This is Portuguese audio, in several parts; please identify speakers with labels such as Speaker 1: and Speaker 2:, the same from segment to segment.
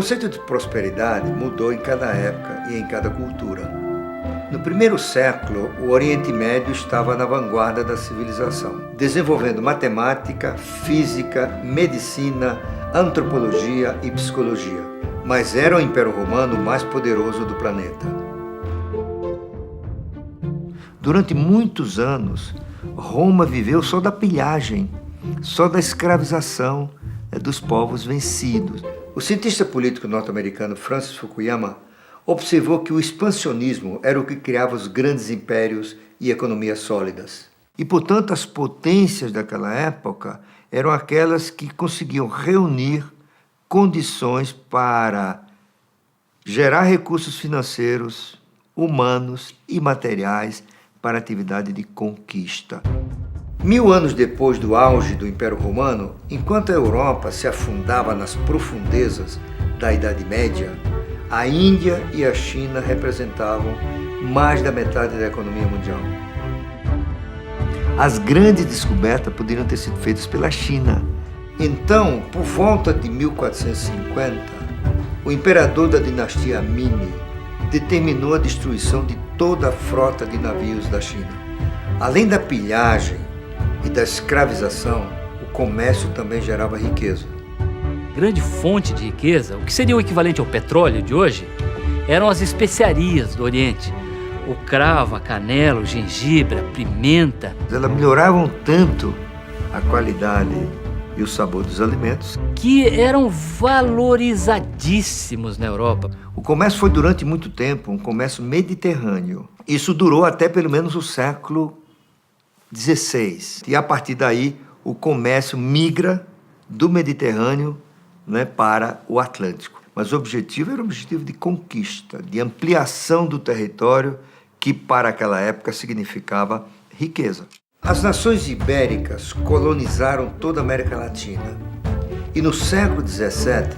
Speaker 1: conceito de prosperidade mudou em cada época e em cada cultura. No primeiro século, o Oriente Médio estava na vanguarda da civilização, desenvolvendo matemática, física, medicina, antropologia e psicologia, mas era o Império Romano mais poderoso do planeta. Durante muitos anos, Roma viveu só da pilhagem, só da escravização dos povos vencidos. O cientista político norte-americano Francis Fukuyama observou que o expansionismo era o que criava os grandes impérios e economias sólidas. E, portanto, as potências daquela época eram aquelas que conseguiam reunir condições para gerar recursos financeiros, humanos e materiais para a atividade de conquista. 1000 anos depois do auge do Império Romano, enquanto a Europa se afundava nas profundezas da Idade Média, a Índia e a China representavam mais da metade da economia mundial. As grandes descobertas poderiam ter sido feitas pela China. Então, por volta de 1450, o imperador da dinastia Ming determinou a destruição de toda a frota de navios da China. Além da pilhagem e da escravização, o comércio também gerava riqueza.
Speaker 2: Grande fonte de riqueza, o que seria o equivalente ao petróleo de hoje, eram as especiarias do Oriente. O cravo, a canela, o gengibre, a pimenta.
Speaker 1: Elas melhoravam tanto a qualidade e o sabor dos alimentos
Speaker 2: que eram valorizadíssimos na Europa.
Speaker 1: O comércio foi durante muito tempo um comércio mediterrâneo. Isso durou até pelo menos o século XVI. E a partir daí o comércio migra do Mediterrâneo, para o Atlântico. Mas o objetivo era um objetivo de conquista, de ampliação do território, que para aquela época significava riqueza. As nações ibéricas colonizaram toda a América Latina. E no século XVII,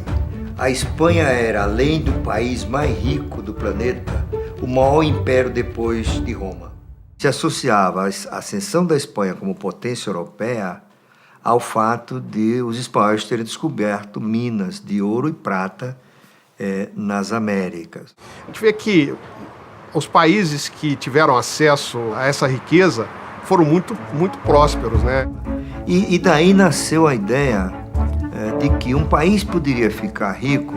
Speaker 1: a Espanha era, além do país mais rico do planeta, o maior império depois de Roma. Se associava a ascensão da Espanha como potência europeia ao fato de os espanhóis terem descoberto minas de ouro e prata nas Américas.
Speaker 3: A gente vê que os países que tiveram acesso a essa riqueza foram muito prósperos, né?
Speaker 1: E daí nasceu a ideia de que um país poderia ficar rico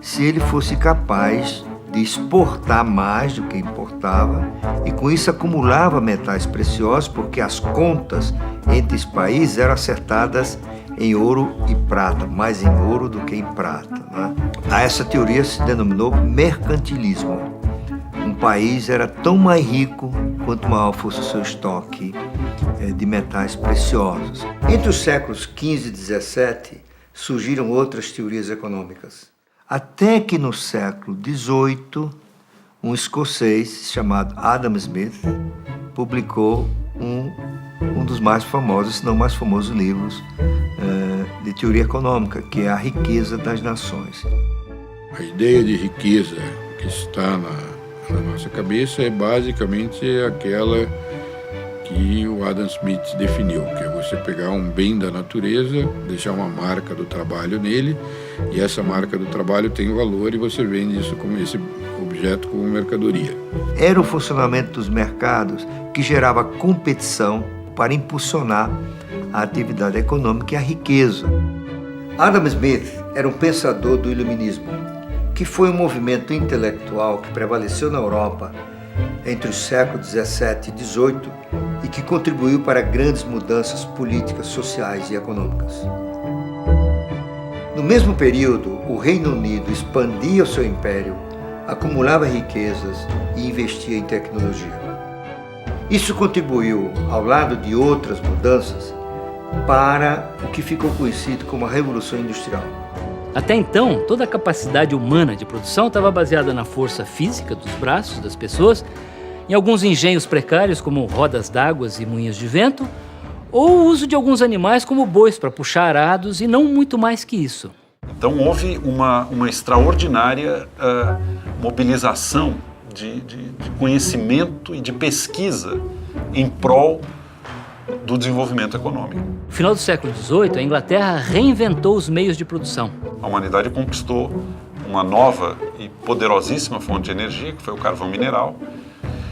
Speaker 1: se ele fosse capaz de exportar mais do que importava e com isso acumulava metais preciosos, porque as contas entre os países eram acertadas em ouro e prata, mais em ouro do que em prata, né? A essa teoria se denominou mercantilismo. Um país era tão mais rico quanto maior fosse o seu estoque de metais preciosos. Entre os séculos XV e XVII surgiram outras teorias econômicas. Até que no século XVIII, um escocês chamado Adam Smith publicou um dos mais famosos, se não mais famosos livros de teoria econômica, que é A Riqueza das Nações.
Speaker 4: A ideia de riqueza que está na nossa cabeça é basicamente aquela que o Adam Smith definiu, que é você pegar um bem da natureza, deixar uma marca do trabalho nele, e essa marca do trabalho tem valor e você vende isso como esse objeto como mercadoria.
Speaker 1: Era o funcionamento dos mercados que gerava competição para impulsionar a atividade econômica e a riqueza. Adam Smith era um pensador do iluminismo, que foi um movimento intelectual que prevaleceu na Europa entre os séculos XVII e XVIII e que contribuiu para grandes mudanças políticas, sociais e econômicas. No mesmo período, o Reino Unido expandia o seu império, acumulava riquezas e investia em tecnologia. Isso contribuiu, ao lado de outras mudanças, para o que ficou conhecido como a Revolução Industrial.
Speaker 2: Até então, toda a capacidade humana de produção estava baseada na força física dos braços das pessoas, em alguns engenhos precários como rodas d'água e moinhos de vento, ou o uso de alguns animais como bois para puxar arados e não muito mais que isso.
Speaker 5: Então houve uma extraordinária mobilização de conhecimento e de pesquisa em prol do desenvolvimento econômico.
Speaker 2: No final do século XVIII, a Inglaterra reinventou os meios de produção.
Speaker 5: A humanidade conquistou uma nova e poderosíssima fonte de energia, que foi o carvão mineral,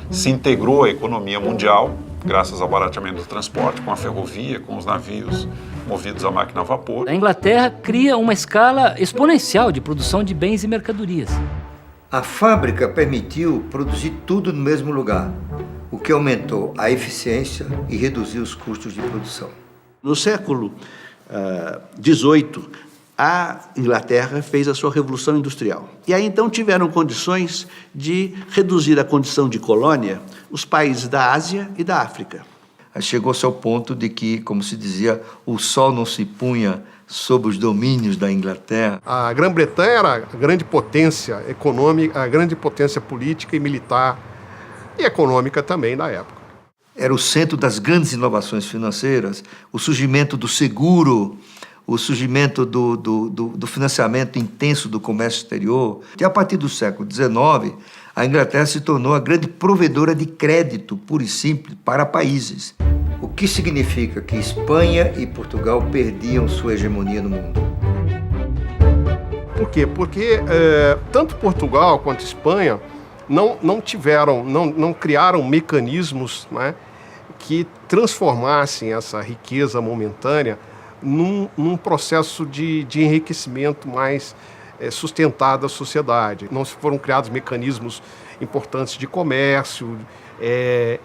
Speaker 5: se integrou à economia mundial, graças ao barateamento do transporte, com a ferrovia, com os navios movidos a máquina a vapor.
Speaker 2: A Inglaterra cria uma escala exponencial de produção de bens e mercadorias.
Speaker 1: A fábrica permitiu produzir tudo no mesmo lugar, o que aumentou a eficiência e reduziu os custos de produção.
Speaker 6: No século XVIII, a Inglaterra fez a sua Revolução Industrial. E aí, então, tiveram condições de reduzir a condição de colônia os países da Ásia e da África.
Speaker 1: Chegou-se ao ponto de que, como se dizia, o sol não se punha sob os domínios da Inglaterra.
Speaker 3: A Grã-Bretanha era a grande potência econômica, a grande potência política e militar e econômica também da época.
Speaker 1: Era o centro das grandes inovações financeiras, o surgimento do seguro, o surgimento do financiamento intenso do comércio exterior. E a partir do século XIX, a Inglaterra se tornou a grande provedora de crédito, puro e simples, para países. O que significa que Espanha e Portugal perdiam sua hegemonia no mundo.
Speaker 3: Por quê? Porque tanto Portugal quanto Espanha não criaram mecanismos, né, que transformassem essa riqueza momentânea num processo de enriquecimento mais sustentado da sociedade. Não foram criados mecanismos importantes de comércio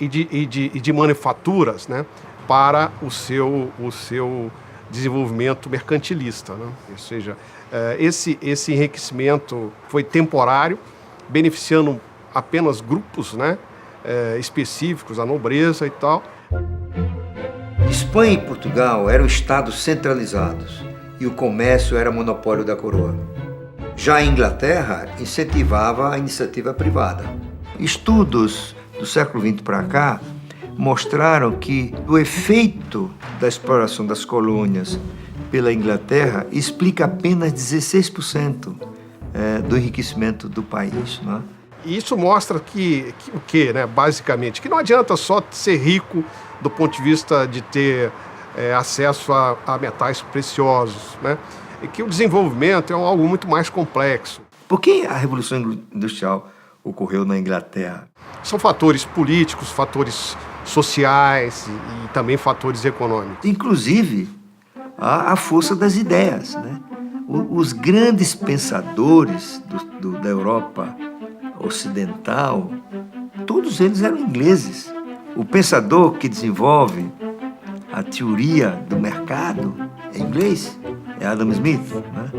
Speaker 3: e de manufaturas, né, para o seu desenvolvimento mercantilista, né? Ou seja, esse enriquecimento foi temporário, beneficiando apenas grupos, né, específicos, a nobreza e tal.
Speaker 1: Espanha e Portugal eram estados centralizados e o comércio era monopólio da coroa. Já a Inglaterra incentivava a iniciativa privada. Estudos do século XX para cá mostraram que o efeito da exploração das colônias pela Inglaterra explica apenas 16% do enriquecimento do país, né?
Speaker 3: E isso mostra né, basicamente, que não adianta só ser rico do ponto de vista de ter acesso a metais preciosos, né? E que o desenvolvimento é algo muito mais complexo.
Speaker 1: Por que a Revolução Industrial ocorreu na Inglaterra?
Speaker 3: São fatores políticos, fatores sociais e também fatores econômicos.
Speaker 1: Inclusive, a força das ideias, né? Os grandes pensadores da Europa ocidental, todos eles eram ingleses. O pensador que desenvolve a teoria do mercado é inglês, é Adam Smith, né?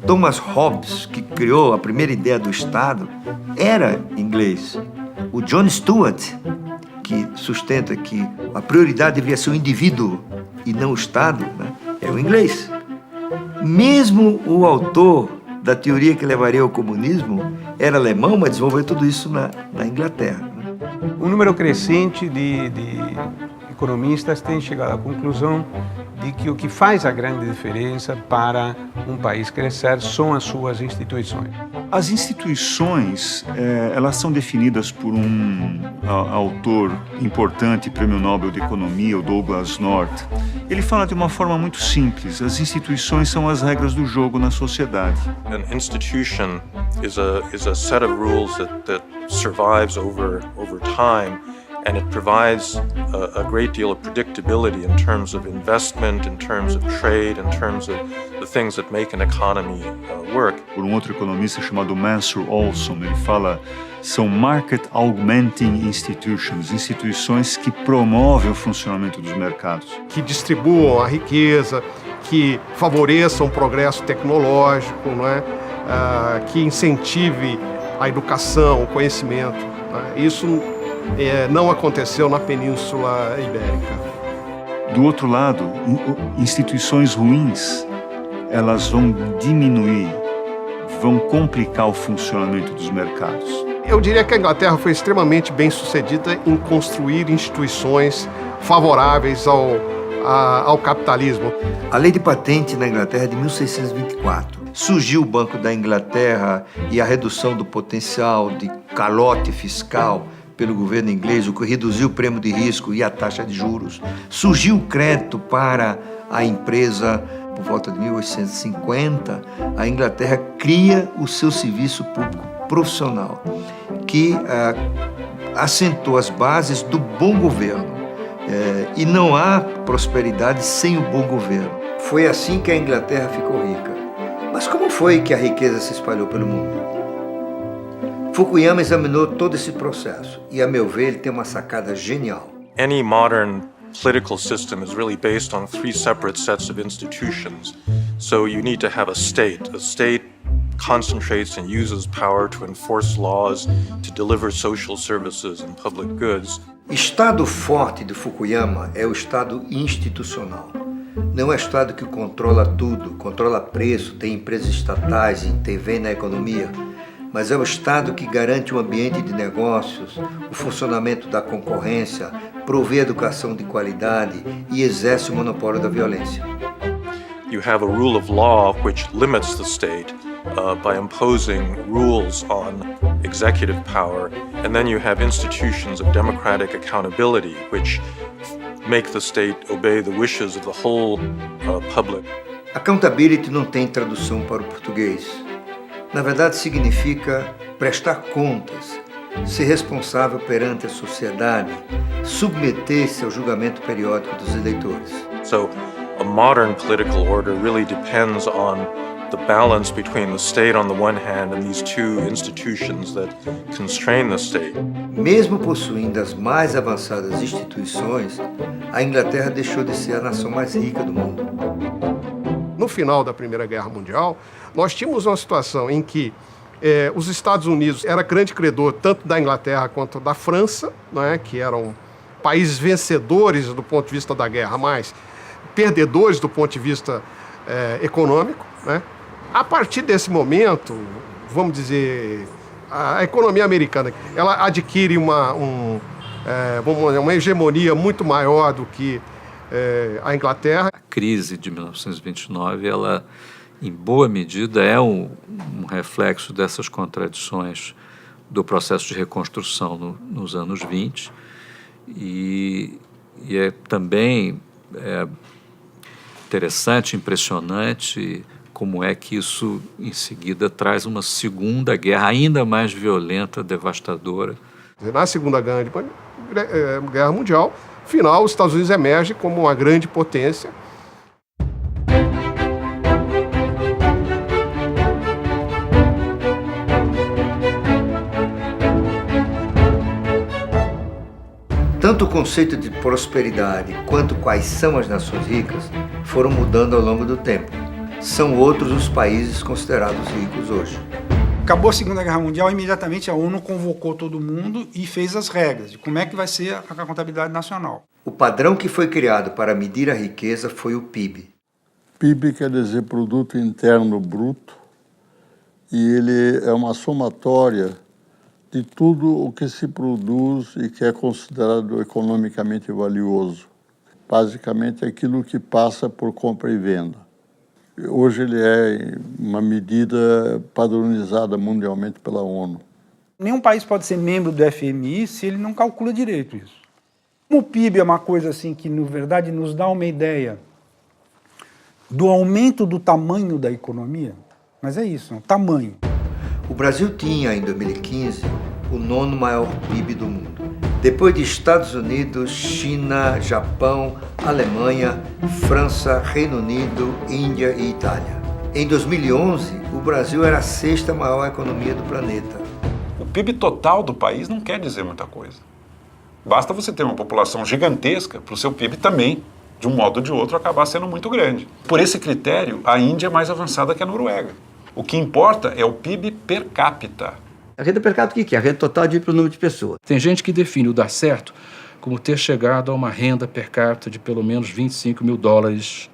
Speaker 1: Thomas Hobbes, que criou a primeira ideia do Estado, era inglês. O John Stuart, que sustenta que a prioridade deveria ser o indivíduo e não o Estado, né, é o inglês. Mesmo o autor da teoria que levaria ao comunismo era alemão, mas desenvolveu tudo isso na Inglaterra.
Speaker 7: Um número crescente de economistas tem chegado à conclusão de que o que faz a grande diferença para um país crescer são as suas instituições.
Speaker 8: As instituições, elas são definidas por um autor importante, Prêmio Nobel de Economia, o Douglas North. Ele fala de uma forma muito simples: as instituições são as regras do jogo na sociedade.
Speaker 9: An institution is a set of rules that survives over time, and it provides a great deal of predictability in terms of investment, in terms of trade, in terms of the things that make an economy work.
Speaker 8: Por um outro economista chamado Mansur Olson, ele fala: são market augmenting institutions, instituições que promovem o funcionamento dos mercados.
Speaker 3: Que distribuam a riqueza, que favoreçam o progresso tecnológico, não é? Que incentive a educação, o conhecimento, né? Isso não aconteceu na Península Ibérica.
Speaker 8: Do outro lado, instituições ruins, elas vão diminuir, vão complicar o funcionamento dos mercados.
Speaker 3: Eu diria que a Inglaterra foi extremamente bem sucedida em construir instituições favoráveis ao capitalismo.
Speaker 1: A lei de patente na Inglaterra é de 1624. Surgiu o Banco da Inglaterra e a redução do potencial de calote fiscal pelo governo inglês, o que reduziu o prêmio de risco e a taxa de juros. Surgiu o crédito para a empresa por volta de 1850, a Inglaterra cria o seu serviço público profissional, que assentou as bases do bom governo. E não há prosperidade sem o bom governo. Foi assim que a Inglaterra ficou rica. Mas como foi que a riqueza se espalhou pelo mundo? Fukuyama examinou todo esse processo e, a meu ver, ele tem uma sacada genial.
Speaker 9: Any modern political system is really based on three separate sets of institutions. So you need to have a state. A state concentrates and uses power to enforce laws, to deliver social services and public goods.
Speaker 1: O Estado forte de Fukuyama é o Estado institucional. Não é o Estado que controla tudo, controla preço, tem empresas estatais, intervém na economia, mas é o Estado que garante um ambiente de negócios, o funcionamento da concorrência, provê educação de qualidade e exerce o monopólio da violência.
Speaker 9: You have a rule of law which limits the state by imposing rules on executive power, and then you have institutions of democratic accountability which make the state obey the wishes of the whole public.
Speaker 1: Accountability não tem tradução para o português. Na verdade, significa prestar contas, ser responsável perante a sociedade, submeter-se ao julgamento periódico dos eleitores.
Speaker 9: So, a modern political order really depends on the balance between the state on the one hand and these two institutions that constrain the state.
Speaker 1: Mesmo possuindo as mais avançadas instituições, a Inglaterra deixou de ser a nação mais rica do mundo.
Speaker 3: No final da Primeira Guerra Mundial, nós tínhamos uma situação em que os Estados Unidos era grande credor tanto da Inglaterra quanto da França, não é? Que eram países vencedores do ponto de vista da guerra, mas perdedores do ponto de vista econômico, né? A partir desse momento, vamos dizer, a economia americana ela adquire uma hegemonia muito maior do que a Inglaterra.
Speaker 10: A crise de 1929, ela, em boa medida, é um reflexo dessas contradições do processo de reconstrução nos anos 20 e é também interessante, impressionante como é que isso, em seguida, traz uma segunda guerra ainda mais violenta, devastadora.
Speaker 3: Na Segunda Guerra Mundial, afinal, os Estados Unidos emergem como uma grande potência.
Speaker 1: Tanto o conceito de prosperidade quanto quais são as nações ricas foram mudando ao longo do tempo. São outros os países considerados ricos hoje.
Speaker 11: Acabou a Segunda Guerra Mundial, imediatamente a ONU convocou todo mundo e fez as regras de como é que vai ser a contabilidade nacional.
Speaker 1: O padrão que foi criado para medir a riqueza foi o PIB.
Speaker 12: PIB quer dizer Produto Interno Bruto, e ele é uma somatória de tudo o que se produz e que é considerado economicamente valioso. Basicamente, aquilo que passa por compra e venda. Hoje ele é uma medida padronizada mundialmente pela ONU.
Speaker 11: Nenhum país pode ser membro do FMI se ele não calcula direito isso. Como o PIB é uma coisa assim que, na verdade, nos dá uma ideia do aumento do tamanho da economia, mas é isso, é um tamanho.
Speaker 1: O Brasil tinha, em 2015, o 9º maior PIB do mundo. Depois de Estados Unidos, China, Japão, Alemanha, França, Reino Unido, Índia e Itália. Em 2011, o Brasil era a 6ª maior economia do planeta.
Speaker 5: O PIB total do país não quer dizer muita coisa. Basta você ter uma população gigantesca para o seu PIB também, de um modo ou de outro, acabar sendo muito grande. Por esse critério, a Índia é mais avançada que a Noruega. O que importa é o PIB per capita.
Speaker 13: A renda per capita, o que é? A renda total de pelo número de pessoas.
Speaker 14: Tem gente que define o dar certo como ter chegado a uma renda per capita de pelo menos 25 mil dólares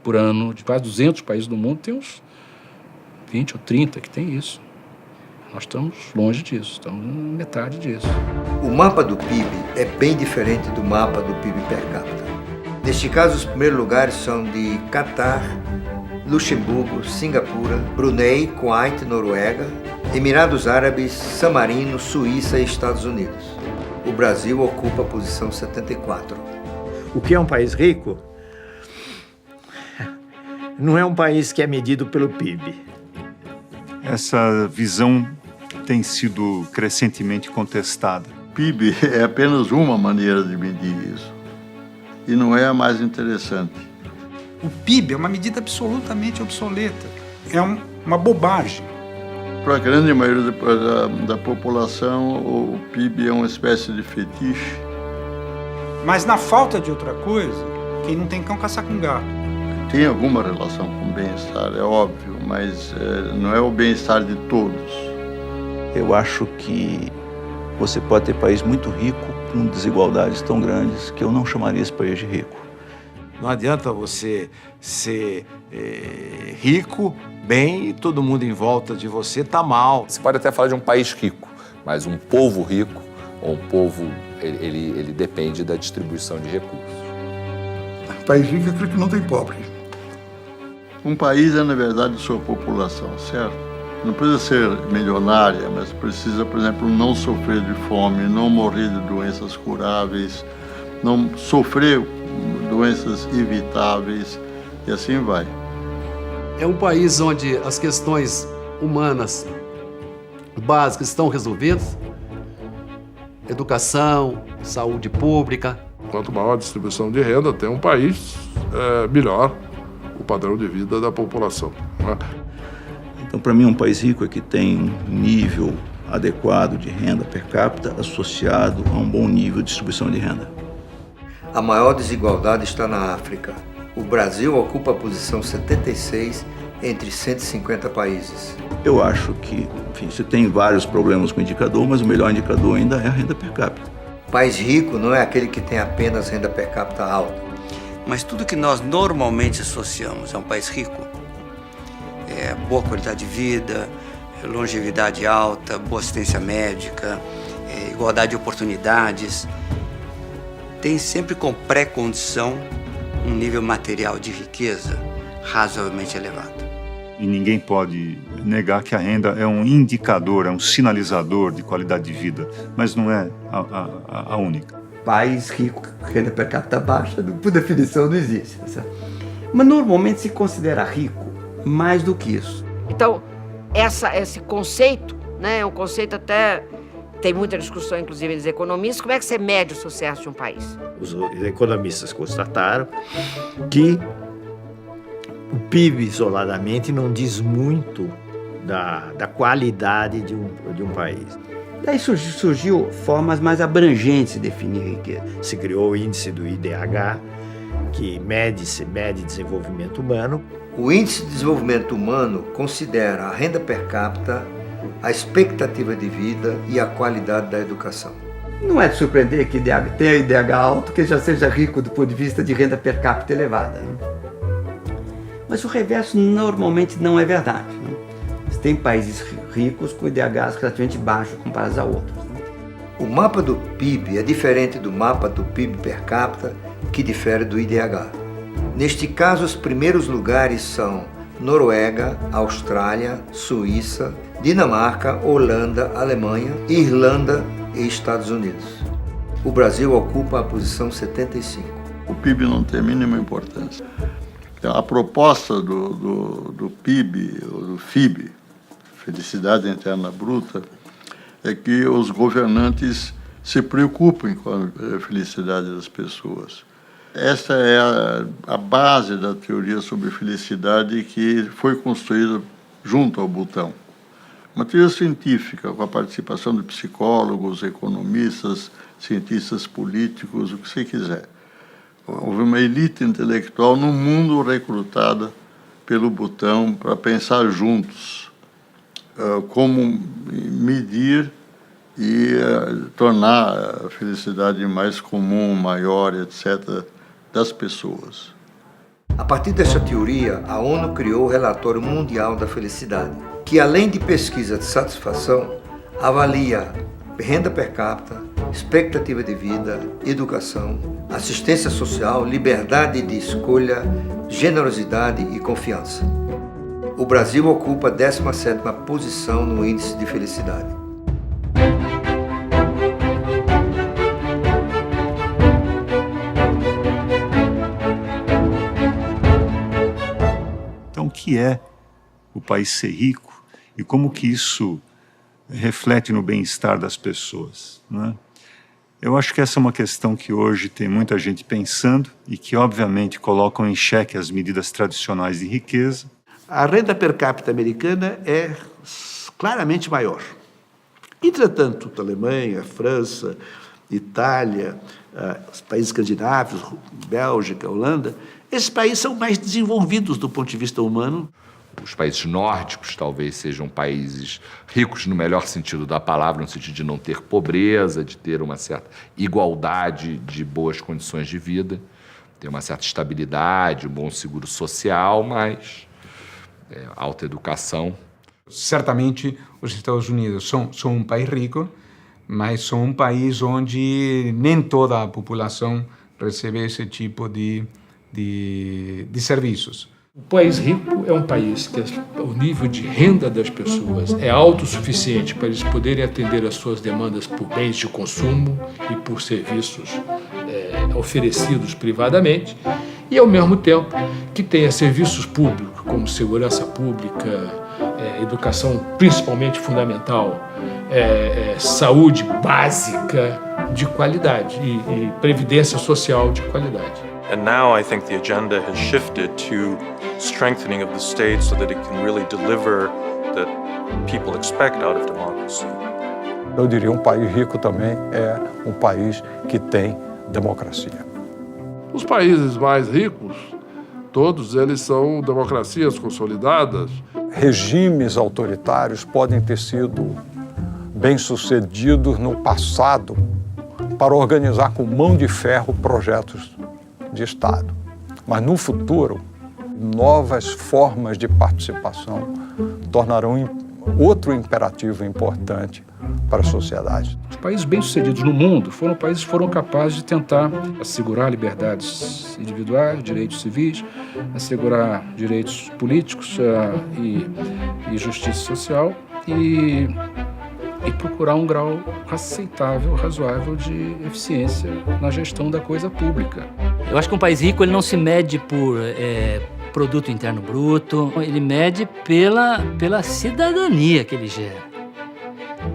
Speaker 14: por ano. De quase 200 países do mundo, tem uns 20 ou 30 que tem isso. Nós estamos longe disso, estamos na metade disso.
Speaker 1: O mapa do PIB é bem diferente do mapa do PIB per capita. Neste caso, os primeiros lugares são de Catar, Luxemburgo, Singapura, Brunei, Kuwait, Noruega, Emirados Árabes, San Marino, Suíça e Estados Unidos. O Brasil ocupa a posição 74.
Speaker 13: O que é um país rico?
Speaker 15: não é um país que é medido pelo PIB.
Speaker 8: Essa visão tem sido crescentemente contestada.
Speaker 12: PIB é apenas uma maneira de medir isso. E não é a mais interessante.
Speaker 11: O PIB é uma medida absolutamente obsoleta. É uma bobagem.
Speaker 12: Para a grande maioria da população, o PIB é uma espécie de fetiche.
Speaker 11: Mas na falta de outra coisa, quem não tem cão caça com gato.
Speaker 12: Tem alguma relação com o bem-estar, é óbvio, mas não é o bem-estar de todos.
Speaker 6: Eu acho que você pode ter país muito rico com desigualdades tão grandes que eu não chamaria esse país de rico.
Speaker 15: Não adianta você ser rico, bem, e todo mundo em volta de você tá mal.
Speaker 16: Você pode até falar de um país rico, mas um povo rico, ou um povo, ele depende da distribuição de recursos.
Speaker 12: País rico é aquele que não tem pobre. Um país é, na verdade, sua população, certo? Não precisa ser milionária, mas precisa, por exemplo, não sofrer de fome, não morrer de doenças curáveis, não sofrer doenças evitáveis, e assim vai.
Speaker 17: É um país onde as questões humanas básicas estão resolvidas, educação, saúde pública.
Speaker 18: Quanto maior a distribuição de renda, tem um país melhor o padrão de vida da população, né?
Speaker 6: Então, para mim, um país rico é que tem um nível adequado de renda per capita associado a um bom nível de distribuição de renda.
Speaker 1: A maior desigualdade está na África. O Brasil ocupa a posição 76 entre 150 países.
Speaker 6: Eu acho que, enfim, você tem vários problemas com o indicador, mas o melhor indicador ainda é a renda per capita.
Speaker 1: País rico não é aquele que tem apenas renda per capita alta.
Speaker 13: Mas tudo que nós normalmente associamos a um país rico, boa qualidade de vida, longevidade alta, boa assistência médica, igualdade de oportunidades, tem sempre como pré-condição um nível material de riqueza razoavelmente elevado.
Speaker 8: E ninguém pode negar que a renda é um indicador, é um sinalizador de qualidade de vida, mas não é a única.
Speaker 13: País rico, renda per capita baixa, por definição não existe. Certo? Mas normalmente se considera rico mais do que isso.
Speaker 19: Então, esse conceito, né, é um conceito até... Tem muita discussão, inclusive, entre os economistas. Como é que você mede o sucesso de um país?
Speaker 15: Os economistas constataram que o PIB isoladamente não diz muito da qualidade de um país.
Speaker 13: Daí surgiu formas mais abrangentes de definir riqueza.
Speaker 15: Se criou o índice do IDH, que mede desenvolvimento humano.
Speaker 1: O índice de desenvolvimento humano considera a renda per capita, a expectativa de vida e a qualidade da educação.
Speaker 13: Não é de surpreender que tenha IDH alto que já seja rico do ponto de vista de renda per capita elevada. Né? Mas o reverso normalmente não é verdade. Né? Tem países ricos com IDHs relativamente baixos comparados a outros. Né?
Speaker 1: O mapa do PIB é diferente do mapa do PIB per capita, que difere do IDH. Neste caso, os primeiros lugares são Noruega, Austrália, Suíça, Dinamarca, Holanda, Alemanha, Irlanda e Estados Unidos. O Brasil ocupa a posição 75.
Speaker 12: O PIB não tem a mínima importância. A proposta do PIB, ou do FIB, Felicidade Interna Bruta, é que os governantes se preocupem com a felicidade das pessoas. Esta é a base da teoria sobre felicidade que foi construída junto ao Butão. Uma teoria científica, com a participação de psicólogos, economistas, cientistas políticos, o que você quiser. Houve uma elite intelectual no mundo recrutada pelo Butão para pensar juntos como medir e tornar a felicidade mais comum, maior, etc., das pessoas.
Speaker 1: A partir dessa teoria, a ONU criou o Relatório Mundial da Felicidade, que além de pesquisa de satisfação, avalia renda per capita, expectativa de vida, educação, assistência social, liberdade de escolha, generosidade e confiança. O Brasil ocupa a 17ª posição no índice de felicidade.
Speaker 8: que é o país ser rico e como que isso reflete no bem-estar das pessoas, não é? Eu acho que essa é uma questão que hoje tem muita gente pensando e que, obviamente, colocam em xeque as medidas tradicionais de riqueza.
Speaker 6: A renda per capita americana é claramente maior. Entretanto, a Alemanha, a França, Itália, os países escandinavos, Bélgica, Holanda, esses países são mais desenvolvidos do ponto de vista humano.
Speaker 16: Os países nórdicos talvez sejam países ricos no melhor sentido da palavra, no sentido de não ter pobreza, de ter uma certa igualdade de boas condições de vida, ter uma certa estabilidade, um bom seguro social, mas alta educação.
Speaker 7: Certamente os Estados Unidos são um país rico, mas são um país onde nem toda a população recebe esse tipo de serviços.
Speaker 14: O país rico é um país que o nível de renda das pessoas é autossuficiente para eles poderem atender às suas demandas por bens de consumo e por serviços oferecidos privadamente, e ao mesmo tempo que tenha serviços públicos como segurança pública, educação principalmente fundamental, saúde básica de qualidade e previdência social de qualidade.
Speaker 9: And now I think the agenda has shifted to strengthening of the state so that it can really deliver that people expect out of democracy.
Speaker 20: Eu diria um país rico também é um país que tem democracia.
Speaker 18: Os países mais ricos, todos eles são democracias consolidadas.
Speaker 20: Regimes autoritários podem ter sido bem-sucedidos no passado para organizar com mão de ferro projetos de Estado. Mas no futuro, novas formas de participação tornarão outro imperativo importante para a sociedade.
Speaker 14: Os países bem-sucedidos no mundo foram países que foram capazes de tentar assegurar liberdades individuais, direitos civis, assegurar direitos políticos e justiça social e procurar um grau aceitável, razoável de eficiência na gestão da coisa pública.
Speaker 2: Eu acho que um país rico ele não se mede por produto interno bruto, ele mede pela cidadania que ele gera,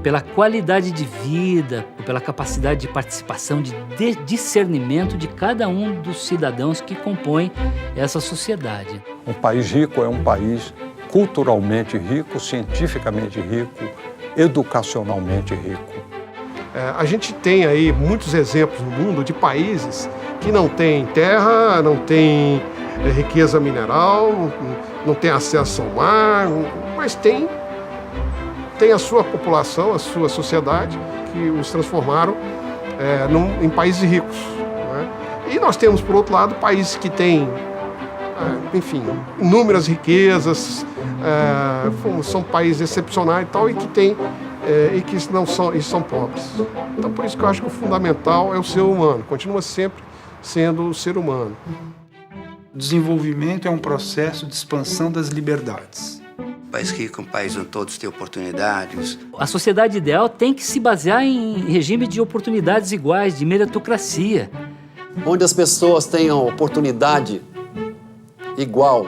Speaker 2: pela qualidade de vida, pela capacidade de participação, de discernimento de cada um dos cidadãos que compõem essa sociedade.
Speaker 20: Um país rico é um país culturalmente rico, cientificamente rico, educacionalmente rico.
Speaker 3: A gente tem aí muitos exemplos no mundo de países que não têm terra, não têm riqueza mineral, não têm acesso ao mar, mas tem a sua população, a sua sociedade, que os transformaram em países ricos. Né? E nós temos, por outro lado, países que têm, enfim, inúmeras riquezas, são países excepcionais e tal, e que têm e que não são, e são pobres. Então, por isso que eu acho que o fundamental é o ser humano, continua sempre sendo o ser humano.
Speaker 11: O desenvolvimento é um processo de expansão das liberdades.
Speaker 13: Um país rico é um país onde todos têm oportunidades.
Speaker 2: A sociedade ideal tem que se basear em regime de oportunidades iguais, de meritocracia.
Speaker 17: Onde as pessoas tenham oportunidade igual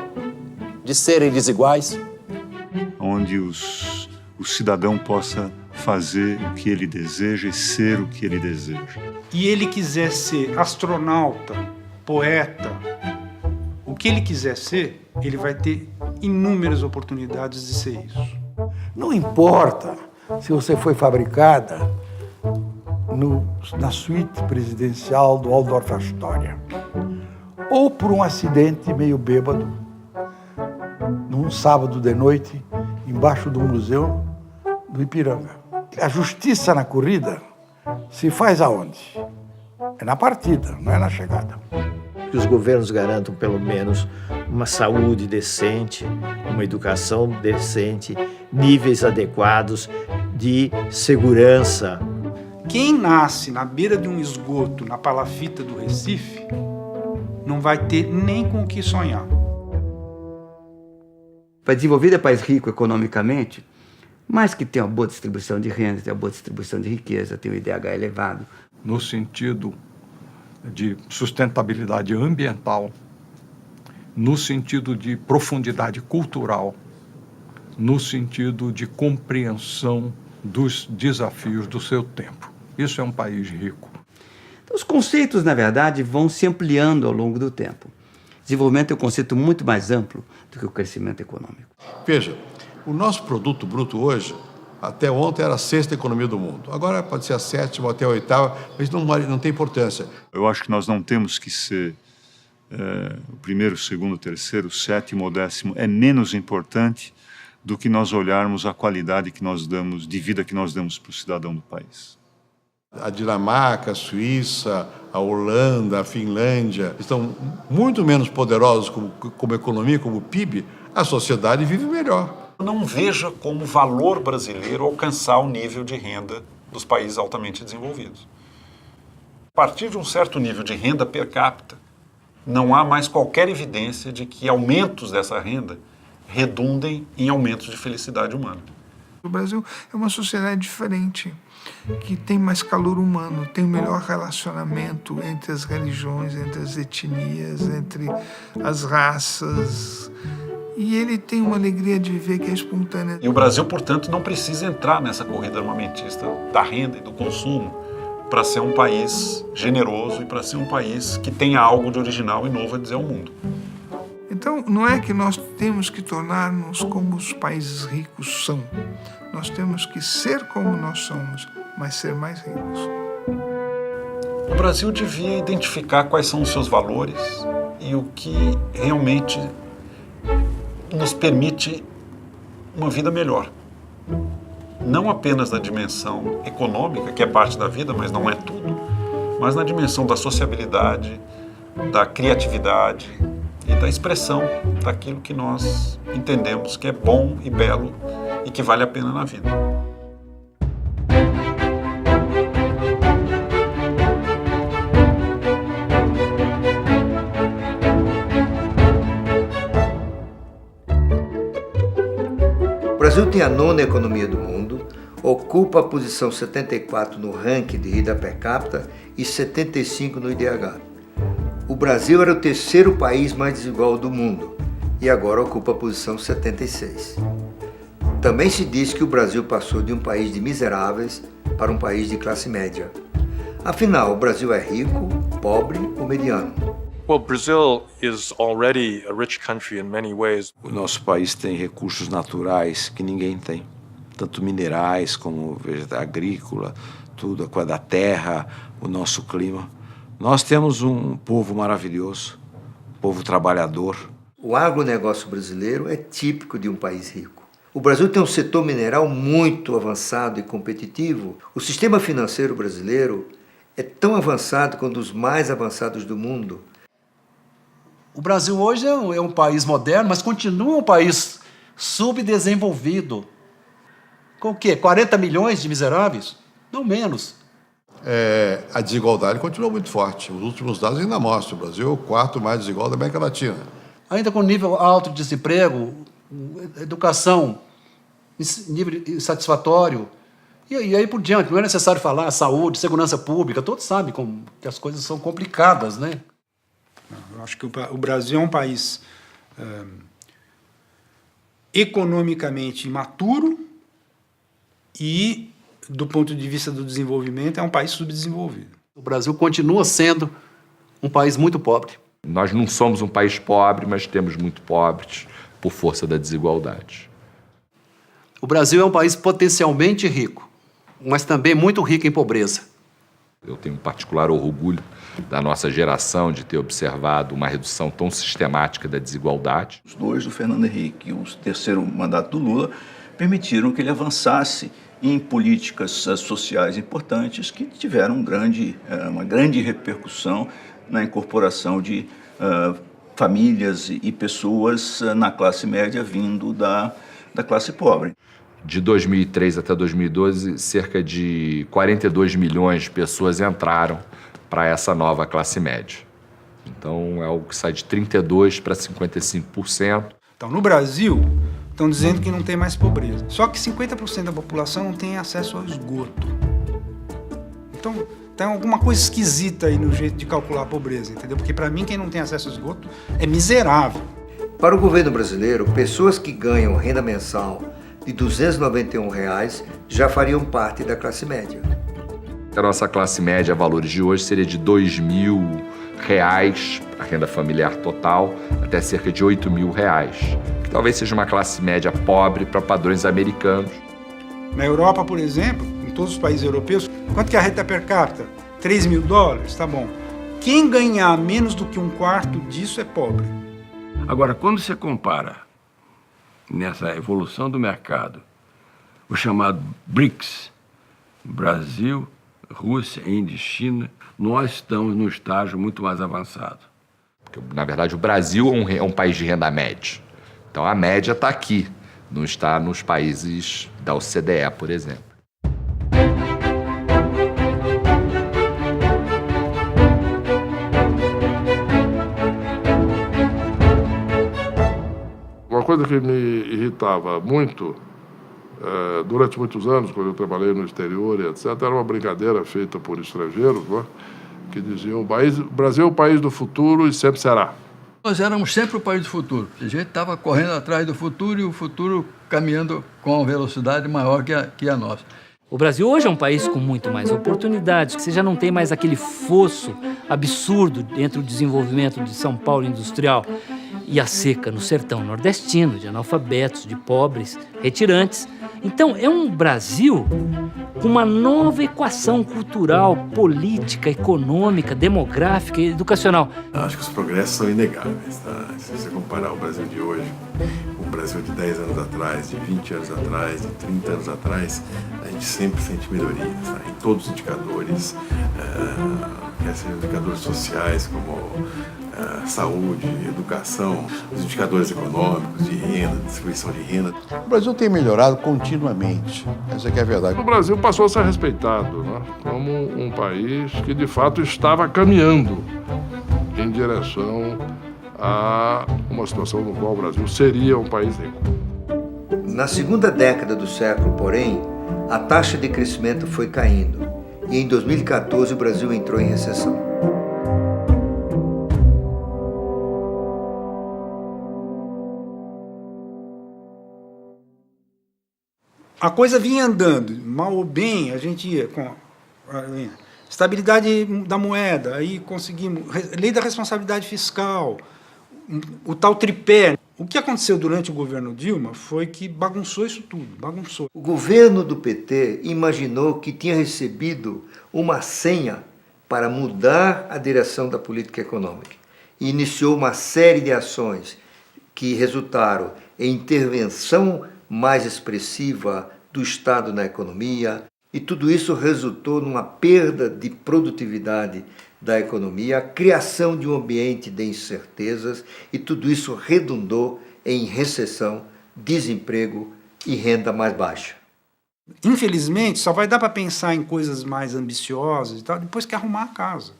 Speaker 17: de serem desiguais.
Speaker 8: Onde o cidadão possa fazer o que ele deseja e ser o que ele deseja.
Speaker 11: E ele quiser ser astronauta, poeta, o que ele quiser ser, ele vai ter inúmeras oportunidades de ser isso.
Speaker 21: Não importa se você foi fabricada na suíte presidencial do Waldorf Astoria, ou por um acidente meio bêbado, num sábado de noite, embaixo do museu do Ipiranga. A justiça na corrida se faz aonde? É na partida, não é na chegada.
Speaker 22: Que os governos garantam pelo menos uma saúde decente, uma educação decente, níveis adequados de segurança.
Speaker 11: Quem nasce na beira de um esgoto, na palafita do Recife, não vai ter nem com o que sonhar.
Speaker 23: Para desenvolver é país rico economicamente, mas que tem uma boa distribuição de renda, tem uma boa distribuição de riqueza, tem um IDH elevado.
Speaker 20: No sentido de sustentabilidade ambiental, no sentido de profundidade cultural, no sentido de compreensão dos desafios do seu tempo. Isso é um país rico.
Speaker 23: Os conceitos, na verdade, vão se ampliando ao longo do tempo. Desenvolvimento é um conceito muito mais amplo do que o crescimento econômico.
Speaker 18: Veja, o nosso produto bruto hoje, até ontem era a 6ª economia do mundo. Agora pode ser a 7ª, até a 8ª, mas não tem importância.
Speaker 8: Eu acho que nós não temos que ser o primeiro, o segundo, o terceiro, o 7º ou 10º. É menos importante do que nós olharmos a qualidade que nós damos, de vida que nós damos para o cidadão do país.
Speaker 18: A Dinamarca, a Suíça, a Holanda, a Finlândia estão muito menos poderosos como economia, como PIB. A sociedade vive melhor.
Speaker 4: Não veja como valor brasileiro alcançar o nível de renda dos países altamente desenvolvidos. A partir de um certo nível de renda per capita, não há mais qualquer evidência de que aumentos dessa renda redundem em aumentos de felicidade humana.
Speaker 5: O Brasil é uma sociedade diferente, que tem mais calor humano, tem melhor relacionamento entre as religiões, entre as etnias, entre as raças. E ele tem uma alegria de viver que é espontânea.
Speaker 4: E o Brasil, portanto, não precisa entrar nessa corrida armamentista da renda e do consumo para ser um país generoso e para ser um país que tenha algo de original e novo a dizer ao mundo.
Speaker 5: Então, não é que nós temos que tornar-nos como os países ricos são. Nós temos que ser como nós somos, mas ser mais ricos.
Speaker 4: O Brasil devia identificar quais são os seus valores e o que realmente nos permite uma vida melhor. Não apenas na dimensão econômica, que é parte da vida, mas não é tudo, mas na dimensão da sociabilidade, da criatividade e da expressão daquilo que nós entendemos que é bom e belo e que vale a pena na vida.
Speaker 1: O Brasil tem a 9ª economia do mundo, ocupa a posição 74 no ranking de renda per capita e 75 no IDH. O Brasil era o 3º país mais desigual do mundo e agora ocupa a posição 76. Também se diz que o Brasil passou de um país de miseráveis para um país de classe média. Afinal, o Brasil é rico, pobre ou mediano?
Speaker 9: Well, Brazil is already a rich country in many ways.
Speaker 15: O nosso país tem recursos naturais que ninguém tem, tanto minerais como agrícola, tudo, a coisa da terra, o nosso clima. Nós temos um povo maravilhoso, um povo trabalhador.
Speaker 1: O agronegócio brasileiro é típico de um país rico. O Brasil tem um setor mineral muito avançado e competitivo. O sistema financeiro brasileiro é tão avançado quanto os mais avançados do mundo.
Speaker 17: O Brasil hoje é um país moderno, mas continua um país subdesenvolvido. Com o quê? 40 milhões de miseráveis? Não menos.
Speaker 18: A desigualdade continua muito forte. Os últimos dados ainda mostram. O Brasil é o 4º mais desigual da América Latina.
Speaker 17: Ainda com nível alto de desemprego, educação, nível insatisfatório, e aí por diante. Não é necessário falar saúde, segurança pública, todos sabem como que as coisas são complicadas, né?
Speaker 11: Eu acho que o Brasil é um país economicamente imaturo e, do ponto de vista do desenvolvimento, é um país subdesenvolvido.
Speaker 17: O Brasil continua sendo um país muito pobre.
Speaker 16: Nós não somos um país pobre, mas temos muito pobres por força da desigualdade.
Speaker 17: O Brasil é um país potencialmente rico, mas também muito rico em pobreza.
Speaker 16: Eu tenho um particular orgulho da nossa geração de ter observado uma redução tão sistemática da desigualdade.
Speaker 6: Os dois, do Fernando Henrique e o 3º mandato do Lula, permitiram que ele avançasse em políticas sociais importantes que tiveram uma grande repercussão na incorporação de famílias e pessoas na classe média vindo da classe pobre.
Speaker 16: De 2003 até 2012, cerca de 42 milhões de pessoas entraram para essa nova classe média. Então, é algo que sai de 32% para 55%.
Speaker 11: Então, no Brasil, estão dizendo que não tem mais pobreza. Só que 50% da população não tem acesso ao esgoto. Então, Tem alguma coisa esquisita aí no jeito de calcular a pobreza, entendeu? Porque para mim quem não tem acesso ao esgoto é miserável.
Speaker 1: Para o governo brasileiro, pessoas que ganham renda mensal de R$ 291 já fariam parte da classe média.
Speaker 16: A nossa classe média, valores de hoje, seria de R$ 2.000, a renda familiar total, até cerca de R$ 8.000, que talvez seja uma classe média pobre para padrões americanos.
Speaker 11: Na Europa, por exemplo, em todos os países europeus, quanto que é a renda per capita? $3.000, tá bom. Quem ganhar menos do que um quarto disso é pobre.
Speaker 10: Agora, quando você compara nessa evolução do mercado o chamado BRICS, Brasil, Rússia, Índia e China, nós estamos num estágio muito mais avançado.
Speaker 16: Porque, na verdade, o Brasil é um país de renda média. Então, a média está aqui, não está nos países da OCDE, por exemplo.
Speaker 12: Uma coisa que me irritava muito, durante muitos anos, quando eu trabalhei no exterior e etc., era uma brincadeira feita por estrangeiros, né, que diziam: o Brasil é o país do futuro e sempre será.
Speaker 19: Nós éramos sempre o país do futuro. A gente estava correndo atrás do futuro e o futuro caminhando com uma velocidade maior que a nossa.
Speaker 2: O Brasil hoje é um país com muito mais oportunidades, que você já não tem mais aquele fosso absurdo entre o desenvolvimento de São Paulo industrial e a seca no sertão nordestino, de analfabetos, de pobres, retirantes. Então, é um Brasil com uma nova equação cultural, política, econômica, demográfica e educacional.
Speaker 24: Acho que os progressos são inegáveis. Tá? Se você comparar o Brasil de hoje com o Brasil de 10 anos atrás, de 20 anos atrás, de 30 anos atrás, a gente sempre sente melhorias, tá? Em todos os indicadores, quer ser indicadores sociais como saúde, educação, os indicadores econômicos, de renda, distribuição de renda.
Speaker 18: O Brasil tem melhorado continuamente, essa é que é a verdade.
Speaker 12: O Brasil passou a ser respeitado, né, como um país que, de fato, estava caminhando em direção a uma situação no qual o Brasil seria um país rico.
Speaker 1: Na segunda década do século, porém, a taxa de crescimento foi caindo e em 2014 o Brasil entrou em recessão.
Speaker 11: A coisa vinha andando, mal ou bem, a gente ia com estabilidade da moeda, aí conseguimos, lei da responsabilidade fiscal, o tal tripé. O que aconteceu durante o governo Dilma foi que bagunçou isso tudo, bagunçou.
Speaker 1: O governo do PT imaginou que tinha recebido uma senha para mudar a direção da política econômica e iniciou uma série de ações que resultaram em intervenção mais expressiva do Estado na economia, e tudo isso resultou numa perda de produtividade da economia, a criação de um ambiente de incertezas, e tudo isso redundou em recessão, desemprego e renda mais baixa.
Speaker 11: Infelizmente, só vai dar para pensar em coisas mais ambiciosas e tal depois que arrumar a casa.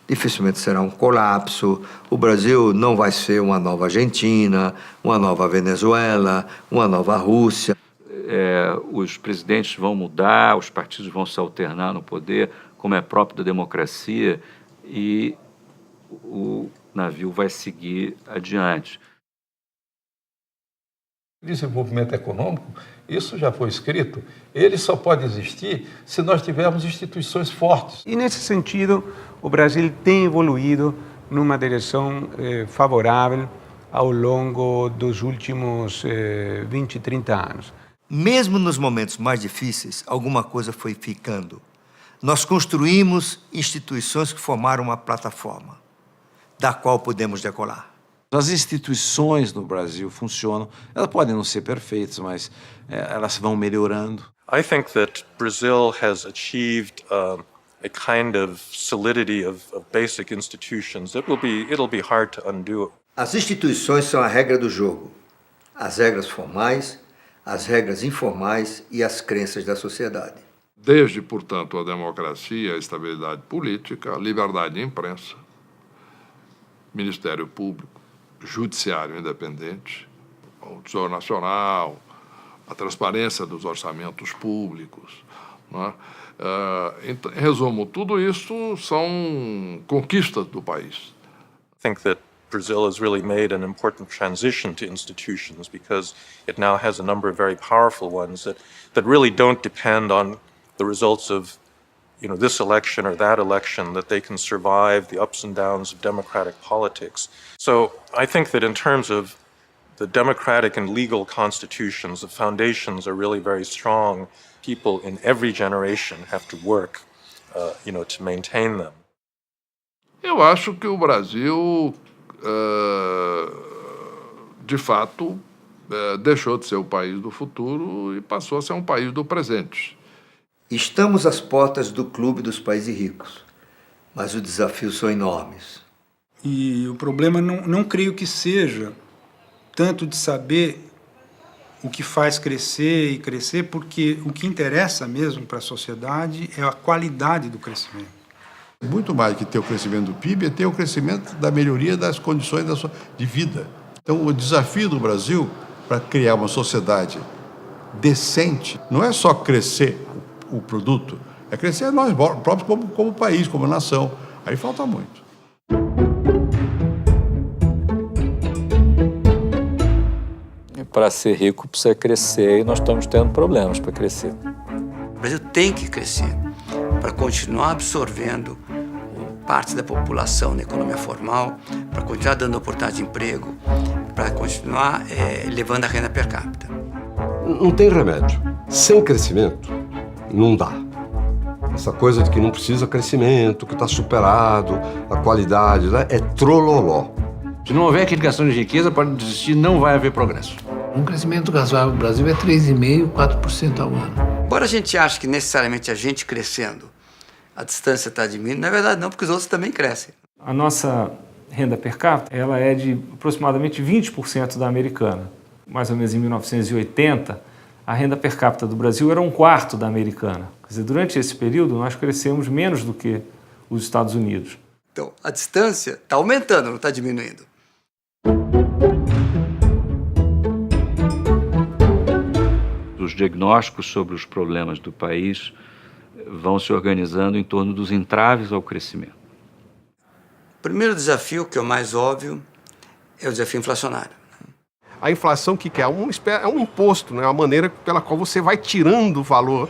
Speaker 1: Dificilmente será um colapso. O Brasil não vai ser uma nova Argentina, uma nova Venezuela, uma nova Rússia.
Speaker 25: Os presidentes vão mudar, os partidos vão se alternar no poder, como é próprio da democracia, e o navio vai seguir adiante.
Speaker 20: Desenvolvimento econômico, isso já foi escrito, ele só pode existir se nós tivermos instituições fortes.
Speaker 7: E nesse sentido, o Brasil tem evoluído numa direção favorável ao longo dos últimos 20, 30 anos.
Speaker 1: Mesmo nos momentos mais difíceis, alguma coisa foi ficando. Nós construímos instituições que formaram uma plataforma da qual podemos decolar.
Speaker 15: As instituições no Brasil funcionam. Elas podem não ser perfeitas, mas elas vão melhorando.
Speaker 9: I think that Brazil has achieved a kind of solidity of basic institutions. It'll be hard to undo.
Speaker 1: As instituições são a regra do jogo. As regras formais, as regras informais e as crenças da sociedade.
Speaker 12: Desde, portanto, a democracia, a estabilidade política, a liberdade de imprensa, Ministério Público, Judiciário independente, o Tesouro Nacional, a transparência dos orçamentos públicos, não é? Em resumo, tudo isso são conquistas do país.
Speaker 9: I think that Brazil has really made an important transition to institutions because it now has a number of very powerful ones that really don't depend on the results of this election or that election, that they can survive the ups and downs of democratic politics. So I think that in terms of the democratic and legal constitutions, the foundations are really very strong. People in every generation have to work, to maintain them.
Speaker 12: Eu acho que o Brasil, de fato, deixou de ser o país do futuro e passou a ser um país do presente.
Speaker 1: Estamos às portas do clube dos países ricos, mas os desafios são enormes.
Speaker 11: E o problema não creio que seja tanto de saber o que faz crescer e crescer, porque o que interessa mesmo para a sociedade é a qualidade do crescimento.
Speaker 18: Muito mais que ter o crescimento do PIB é ter o crescimento da melhoria das condições de vida. Então, o desafio do Brasil para criar uma sociedade decente não é só crescer o produto, é crescer nós próprios como país, como nação. Aí falta muito.
Speaker 3: Para ser rico precisa crescer e nós estamos tendo problemas para crescer.
Speaker 23: O Brasil tem que crescer para continuar absorvendo parte da população na economia formal, para continuar dando oportunidade de emprego, para continuar levando a renda per capita.
Speaker 13: Não tem remédio. Sem crescimento, não dá. Essa coisa de que não precisa crescimento, que está superado, a qualidade, né, é trololó.
Speaker 14: Se não houver criação de riqueza, pode desistir, não vai haver progresso.
Speaker 21: Um crescimento razoável no Brasil é 3,5%, 4% ao ano.
Speaker 23: Embora a gente ache que necessariamente a gente crescendo, a distância está diminuindo, na verdade não, porque os outros também crescem.
Speaker 22: A nossa renda per capita ela é de aproximadamente 20% da americana. Mais ou menos em 1980, a renda per capita do Brasil era 1/4 da americana. Quer dizer, durante esse período, nós crescemos menos do que os Estados Unidos.
Speaker 23: Então, a distância está aumentando, não está diminuindo.
Speaker 25: Os diagnósticos sobre os problemas do país vão se organizando em torno dos entraves ao crescimento.
Speaker 23: O primeiro desafio, que é o mais óbvio, é o desafio inflacionário.
Speaker 26: A inflação, o que é? É um imposto, né? Uma maneira pela qual você vai tirando o valor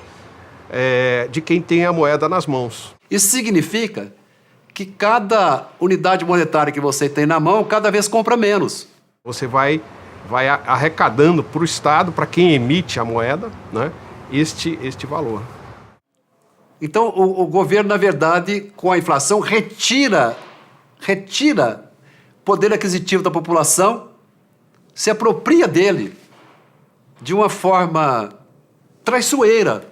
Speaker 26: de quem tem a moeda nas mãos.
Speaker 17: Isso significa que cada unidade monetária que você tem na mão, cada vez compra menos.
Speaker 26: Você vai arrecadando para o Estado, para quem emite a moeda, né, este valor.
Speaker 17: Então, o governo, na verdade, com a inflação, retira poder aquisitivo da população, se apropria dele de uma forma traiçoeira.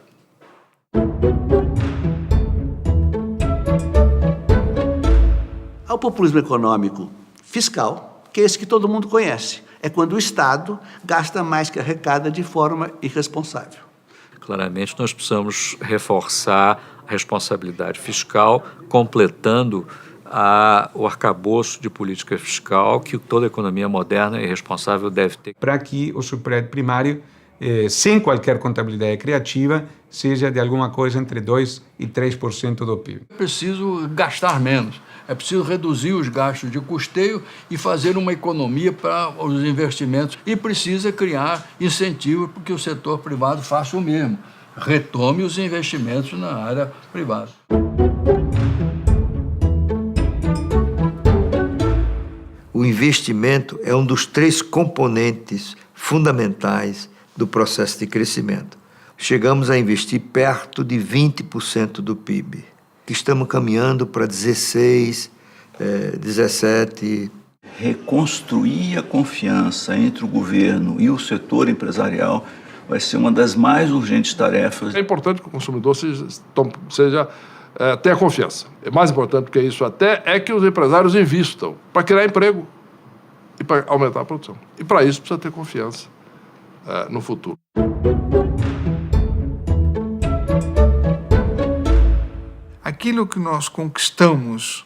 Speaker 6: Há o populismo econômico fiscal, que é esse que todo mundo conhece. É quando o Estado gasta mais que arrecada de forma irresponsável.
Speaker 25: Claramente, nós precisamos reforçar a responsabilidade fiscal, completando o arcabouço de política fiscal que toda economia moderna e responsável deve ter.
Speaker 7: Para que o superávit primário, sem qualquer contabilidade criativa, seja de alguma coisa entre 2% e 3% do PIB.
Speaker 19: É preciso gastar menos, é preciso reduzir os gastos de custeio e fazer uma economia para os investimentos. E precisa criar incentivos para que o setor privado faça o mesmo, retome os investimentos na área privada.
Speaker 1: O investimento é um dos 3 componentes fundamentais do processo de crescimento. Chegamos a investir perto de 20% do PIB, que estamos caminhando para 16%, 17%.
Speaker 27: Reconstruir a confiança entre o governo e o setor empresarial vai ser uma das mais urgentes tarefas.
Speaker 12: É importante que o consumidor tenha confiança. É mais importante do que isso até é que os empresários invistam para criar emprego e para aumentar a produção. E para isso precisa ter confiança no futuro.
Speaker 5: Aquilo que nós conquistamos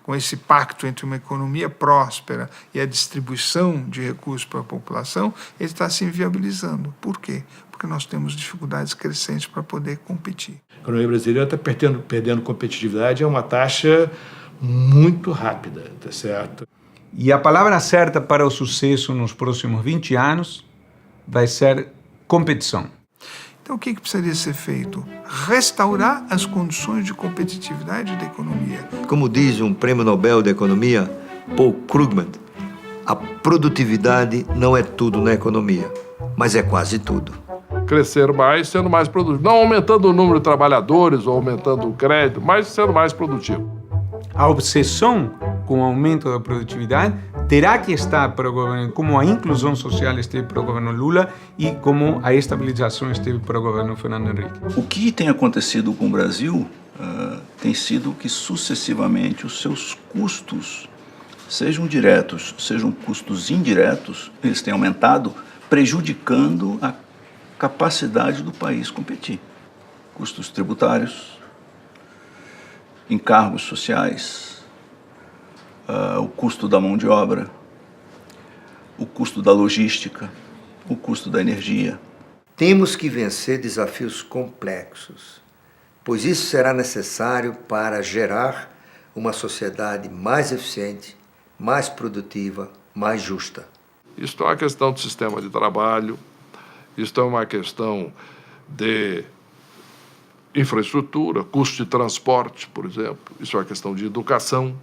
Speaker 5: com esse pacto entre uma economia próspera e a distribuição de recursos para a população, ele está se inviabilizando. Por quê? Porque porque nós temos dificuldades crescentes para poder competir.
Speaker 2: A economia brasileira está perdendo competitividade a uma taxa muito rápida, tá certo?
Speaker 7: E a palavra certa para o sucesso nos próximos 20 anos vai ser competição.
Speaker 5: Então, o que precisaria ser feito? Restaurar as condições de competitividade da economia.
Speaker 1: Como diz um prêmio Nobel de Economia, Paul Krugman, a produtividade não é tudo na economia, mas é quase tudo.
Speaker 12: Crescer mais, sendo mais produtivo. Não aumentando o número de trabalhadores ou aumentando o crédito, mas sendo mais produtivo.
Speaker 7: A obsessão com o aumento da produtividade terá que estar para o governo, como a inclusão social esteve para o governo Lula e como a estabilização esteve para o governo Fernando Henrique.
Speaker 27: O que tem acontecido com o Brasil tem sido que sucessivamente os seus custos, sejam diretos, sejam custos indiretos, eles têm aumentado, prejudicando a capacidade do país competir. Custos tributários, encargos sociais, o custo da mão de obra, o custo da logística, o custo da energia.
Speaker 1: Temos que vencer desafios complexos, pois isso será necessário para gerar uma sociedade mais eficiente, mais produtiva, mais justa.
Speaker 12: Isto é uma questão do sistema de trabalho, isto é uma questão de infraestrutura, custo de transporte, por exemplo. Isso é uma questão de educação,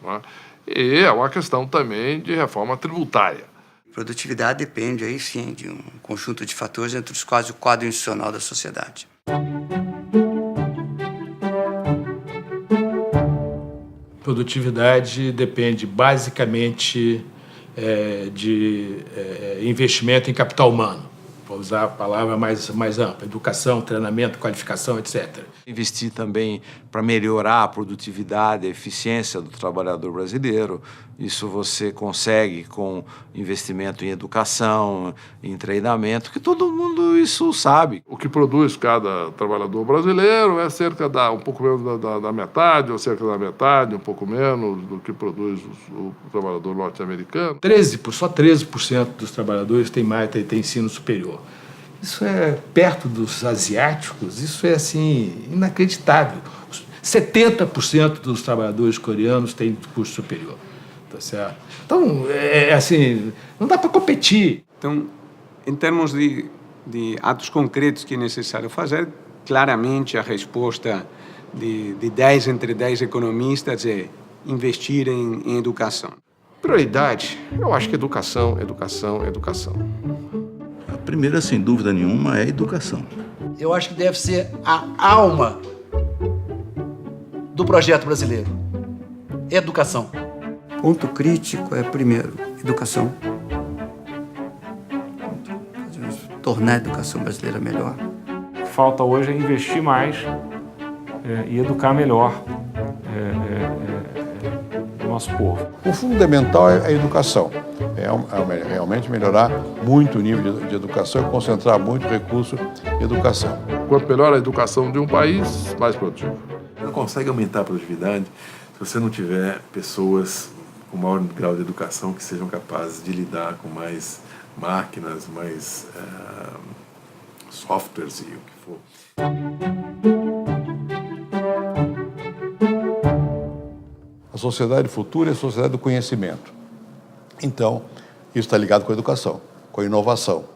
Speaker 12: não é? E é uma questão também de reforma tributária.
Speaker 23: Produtividade depende, aí sim, de um conjunto de fatores, entre os quais o quadro institucional da sociedade.
Speaker 2: Produtividade depende basicamente de investimento em capital humano. Vou usar a palavra mais ampla, educação, treinamento, qualificação, etc.
Speaker 15: Investir também para melhorar a produtividade, a eficiência do trabalhador brasileiro. Isso você consegue com investimento em educação, em treinamento, que todo mundo isso sabe.
Speaker 12: O que produz cada trabalhador brasileiro é cerca um pouco menos da metade, ou cerca da metade, um pouco menos do que produz o trabalhador norte-americano.
Speaker 2: Só 13% dos trabalhadores têm ensino superior. Isso é perto dos asiáticos, isso é assim inacreditável. 70% dos trabalhadores coreanos têm curso superior, tá certo? Então, assim, não dá para competir.
Speaker 7: Então, em termos de atos concretos que é necessário fazer, claramente a resposta de 10 entre 10 economistas é investir em educação.
Speaker 26: Prioridade, eu acho que educação, educação, educação.
Speaker 27: A primeira, sem dúvida nenhuma, é a educação.
Speaker 17: Eu acho que deve ser a alma do projeto brasileiro. Educação.
Speaker 23: Ponto crítico é, primeiro, educação. Tornar a educação brasileira melhor.
Speaker 22: Falta hoje é investir mais e educar melhor o nosso povo.
Speaker 18: O fundamental é a educação. Realmente melhorar muito o nível de educação e concentrar muito recurso em educação.
Speaker 12: Quanto melhor a educação de um país, mais produtivo.
Speaker 4: Não consegue aumentar a produtividade se você não tiver pessoas com maior grau de educação que sejam capazes de lidar com mais máquinas, mais softwares e o que for.
Speaker 18: A sociedade futura é a sociedade do conhecimento. Então, isso está ligado com a educação, com a inovação.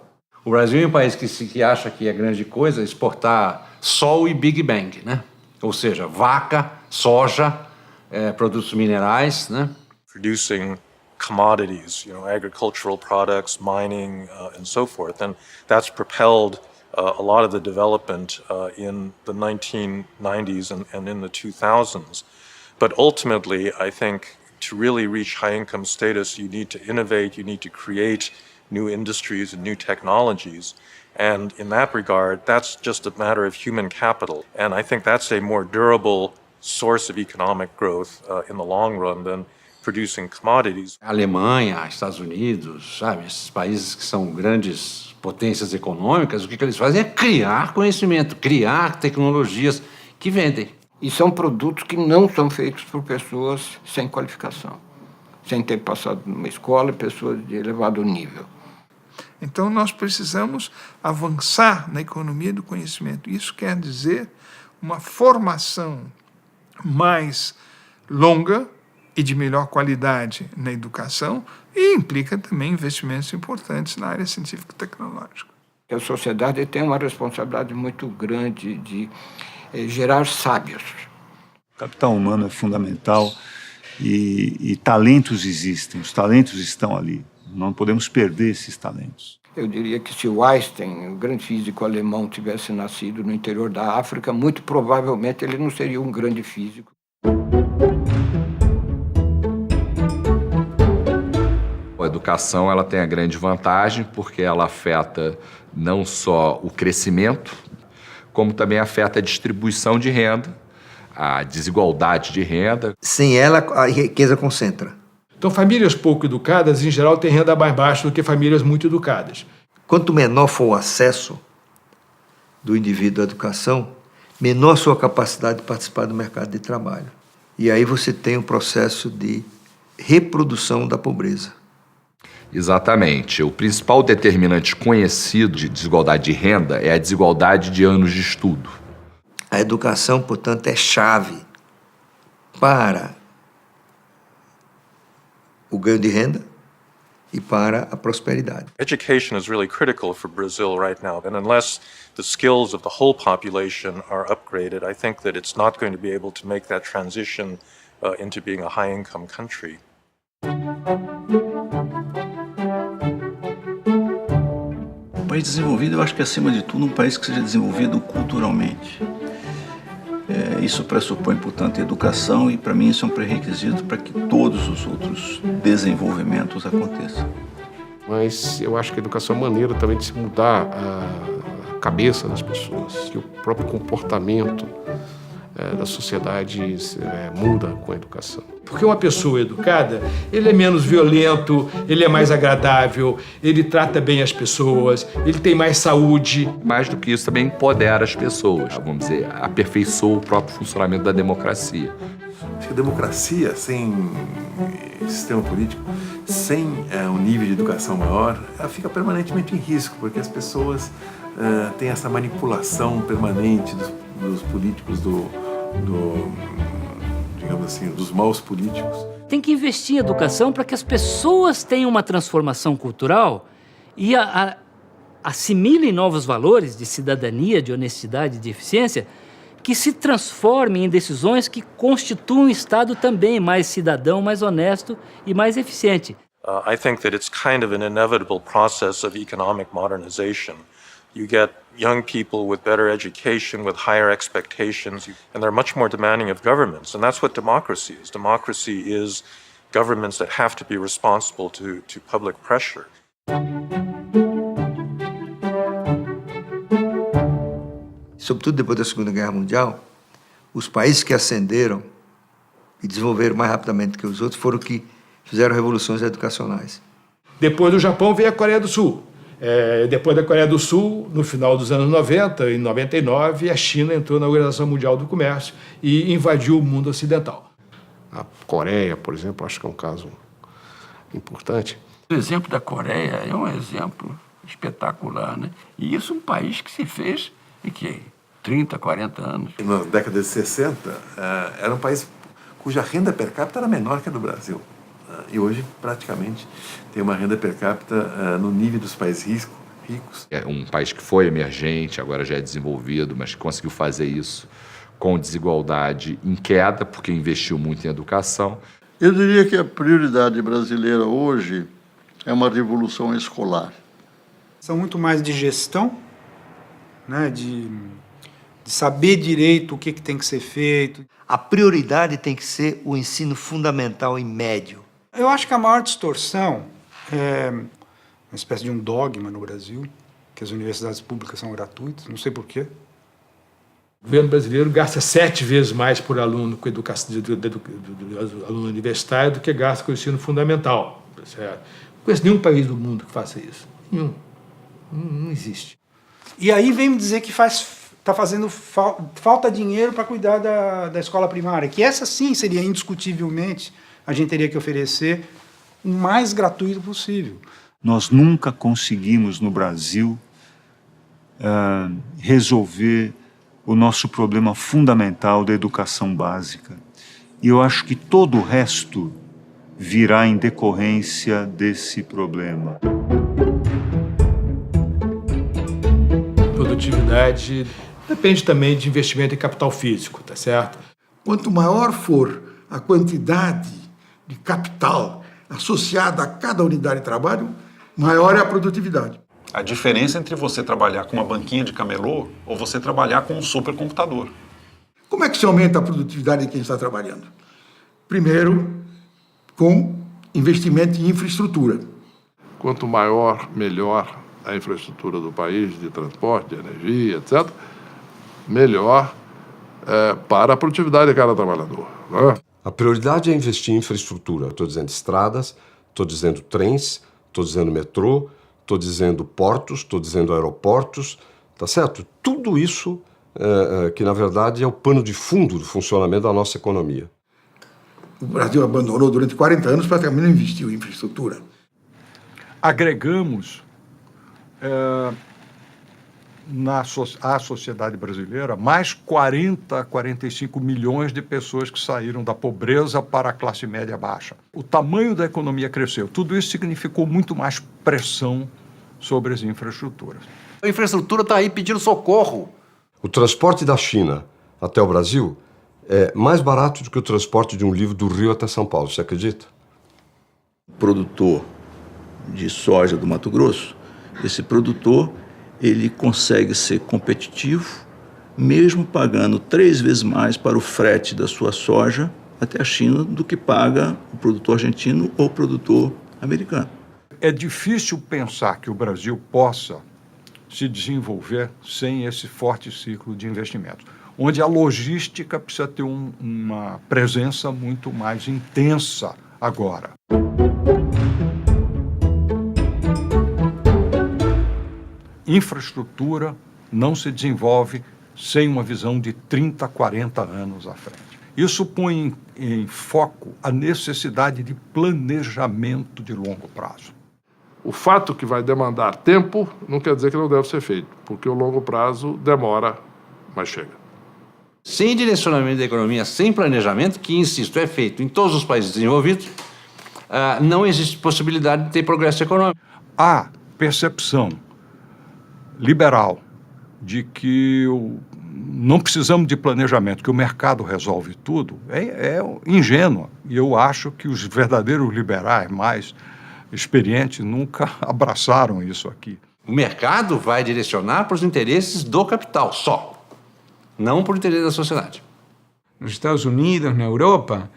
Speaker 14: O Brasil é um país que acha que é grande coisa exportar sol e Big Bang, né? Ou seja, vaca, soja, produtos minerais, né?
Speaker 9: Producing commodities, agricultural products, mining, and so forth. And that's propelled a lot of the development in the 1990s and in the 2000s. But ultimately, I think to really reach high income status, you need to innovate, you need to create new industries and new technologies. And in that regard, that's just a matter of human capital. And I think that's a more durable source of economic growth in the long run than producing commodities.
Speaker 14: A Alemanha, Estados Unidos, sabe, esses países que são grandes potências econômicas, o que eles fazem é criar conhecimento, criar tecnologias que vendem.
Speaker 8: E são produtos que não são feitos por pessoas sem qualificação, sem ter passado numa escola, pessoas de elevado nível.
Speaker 5: Então, nós precisamos avançar na economia do conhecimento. Isso quer dizer uma formação mais longa e de melhor qualidade na educação e implica também investimentos importantes na área científica e tecnológica.
Speaker 8: A sociedade tem uma responsabilidade muito grande de gerar sábios.
Speaker 3: O capital humano é fundamental e talentos existem, os talentos estão ali. Não podemos perder esses talentos.
Speaker 8: Eu diria que se o Einstein, o grande físico alemão, tivesse nascido no interior da África, muito provavelmente ele não seria um grande físico.
Speaker 10: A educação ela tem a grande vantagem porque ela afeta não só o crescimento, como também afeta a distribuição de renda, a desigualdade de renda.
Speaker 1: Sem ela, a riqueza concentra.
Speaker 2: Então, famílias pouco educadas, em geral, têm renda mais baixa do que famílias muito educadas.
Speaker 1: Quanto menor for o acesso do indivíduo à educação, menor sua capacidade de participar do mercado de trabalho. E aí você tem um processo de reprodução da pobreza.
Speaker 10: Exatamente. O principal determinante conhecido de desigualdade de renda é a desigualdade de anos de estudo.
Speaker 1: A educação, portanto, é chave para o ganho de renda e para a prosperidade.
Speaker 9: Education is really critical for Brazil right now, and unless the skills of the whole population are upgraded, I think that it's not going to be able to make that transition into being a high-income country.
Speaker 27: Um país desenvolvido, eu acho que acima de tudo um país que seja desenvolvido culturalmente. Isso pressupõe, portanto, educação e, para mim, isso é um pré-requisito para que todos os outros desenvolvimentos aconteçam.
Speaker 26: Mas eu acho que a educação é uma maneira também de se mudar a cabeça das pessoas, que o próprio comportamento da sociedade muda com a educação.
Speaker 2: Porque uma pessoa educada, ele é menos violento, ele é mais agradável, ele trata bem as pessoas, ele tem mais saúde.
Speaker 10: Mais do que isso, também empodera as pessoas, vamos dizer, aperfeiçoa o próprio funcionamento da democracia.
Speaker 4: Acho que a democracia, sem sistema político, sem um nível de educação maior, ela fica permanentemente em risco, porque as pessoas têm essa manipulação permanente dos políticos, digamos assim, dos maus políticos.
Speaker 11: Tem que investir em educação para que as pessoas tenham uma transformação cultural e assimilem novos valores de cidadania, de honestidade, de eficiência, que se transformem em decisões que constituam um Estado também mais cidadão, mais honesto e mais eficiente.
Speaker 9: I think that it's kind of an inevitable process of economic modernization. You get young people with better education, with higher expectations, and they're much more demanding of governments. And that's what democracy is. Democracy is governments that have to be responsible to public pressure.
Speaker 1: Sobretudo depois da Segunda Guerra Mundial, os países que ascenderam e desenvolveram mais rapidamente que os outros foram que fizeram revoluções educacionais.
Speaker 2: Depois do Japão veio a Coreia do Sul. Depois da Coreia do Sul, no final dos anos 90, em 99, a China entrou na Organização Mundial do Comércio e invadiu o mundo ocidental.
Speaker 26: A Coreia, por exemplo, acho que é um caso importante.
Speaker 19: O exemplo da Coreia é um exemplo espetacular, né? E isso é um país que se fez em que 30, 40 anos.
Speaker 4: Na década de 60, era um país cuja renda per capita era menor que a do Brasil. E hoje, praticamente, tem uma renda per capita no nível dos países ricos.
Speaker 10: É um país que foi emergente, agora já é desenvolvido, mas que conseguiu fazer isso com desigualdade em queda, porque investiu muito em educação.
Speaker 13: Eu diria que a prioridade brasileira hoje é uma revolução escolar.
Speaker 16: São muito mais de gestão, né, de saber direito o que tem que ser feito.
Speaker 1: A prioridade tem que ser o ensino fundamental e médio.
Speaker 16: Eu acho que a maior distorção é uma espécie de um dogma no Brasil, que as universidades públicas são gratuitas, não sei porquê.
Speaker 2: O governo brasileiro gasta 7 vezes mais por aluno com educação do aluno universitário do que gasta com o ensino fundamental. Certo? Não conheço nenhum país do mundo que faça isso. Nenhum. Não existe.
Speaker 16: E aí vem me dizer que está fazendo falta dinheiro para cuidar da escola primária, que essa sim seria indiscutivelmente, a gente teria que oferecer o mais gratuito possível.
Speaker 3: Nós nunca conseguimos no Brasil resolver o nosso problema fundamental da educação básica. E eu acho que todo o resto virá em decorrência desse problema.
Speaker 2: Produtividade depende também de investimento em capital físico, tá certo?
Speaker 6: Quanto maior for a quantidade de capital associada a cada unidade de trabalho, maior é a produtividade.
Speaker 7: A diferença entre você trabalhar com uma banquinha de camelô ou você trabalhar com um supercomputador.
Speaker 6: Como é que se aumenta a produtividade de quem está trabalhando? Primeiro, com investimento em infraestrutura.
Speaker 12: Quanto maior, melhor a infraestrutura do país, de transporte, de energia, etc., melhor para a produtividade de cada trabalhador. Né?
Speaker 15: A prioridade é investir em infraestrutura. Estou dizendo estradas, estou dizendo trens, estou dizendo metrô, estou dizendo portos, estou dizendo aeroportos, tá certo? Tudo isso que, na verdade, é o pano de fundo do funcionamento da nossa economia.
Speaker 6: O Brasil abandonou durante 40 anos, praticamente não investiu em infraestrutura.
Speaker 18: Agregamos à sociedade brasileira mais 40 a 45 milhões de pessoas que saíram da pobreza para a classe média baixa. O tamanho da economia cresceu. Tudo isso significou muito mais pressão sobre as infraestruturas.
Speaker 17: A infraestrutura está aí pedindo socorro.
Speaker 15: O transporte da China até o Brasil é mais barato do que o transporte de um livro do Rio até São Paulo, você acredita?
Speaker 27: O produtor de soja do Mato Grosso, esse produtor, ele consegue ser competitivo, mesmo pagando 3 vezes mais para o frete da sua soja até a China do que paga o produtor argentino ou o produtor americano.
Speaker 18: É difícil pensar que o Brasil possa se desenvolver sem esse forte ciclo de investimento, onde a logística precisa ter uma presença muito mais intensa agora. Infraestrutura não se desenvolve sem uma visão de 30, 40 anos à frente. Isso põe em foco a necessidade de planejamento de longo prazo.
Speaker 12: O fato que vai demandar tempo não quer dizer que não deve ser feito, porque o longo prazo demora, mas chega.
Speaker 14: Sem direcionamento da economia, sem planejamento, que, insisto, é feito em todos os países desenvolvidos, não existe possibilidade de ter progresso econômico.
Speaker 18: Há percepção liberal de que não precisamos de planejamento, que o mercado resolve tudo, é ingênua. E eu acho que os verdadeiros liberais mais experientes nunca abraçaram isso aqui.
Speaker 14: O mercado vai direcionar para os interesses do capital, só. Não para o interesse da sociedade.
Speaker 20: Nos Estados Unidos, na Europa,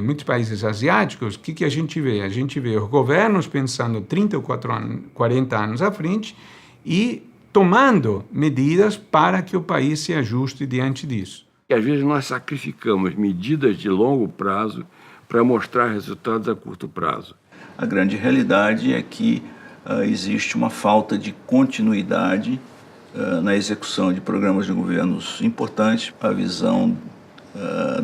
Speaker 20: muitos países asiáticos, o que a gente vê? A gente vê os governos pensando 30 ou 40 anos à frente e tomando medidas para que o país se ajuste diante disso.
Speaker 21: E às vezes nós sacrificamos medidas de longo prazo para mostrar resultados a curto prazo.
Speaker 27: A grande realidade é que existe uma falta de continuidade na execução de programas de governos importantes. A visão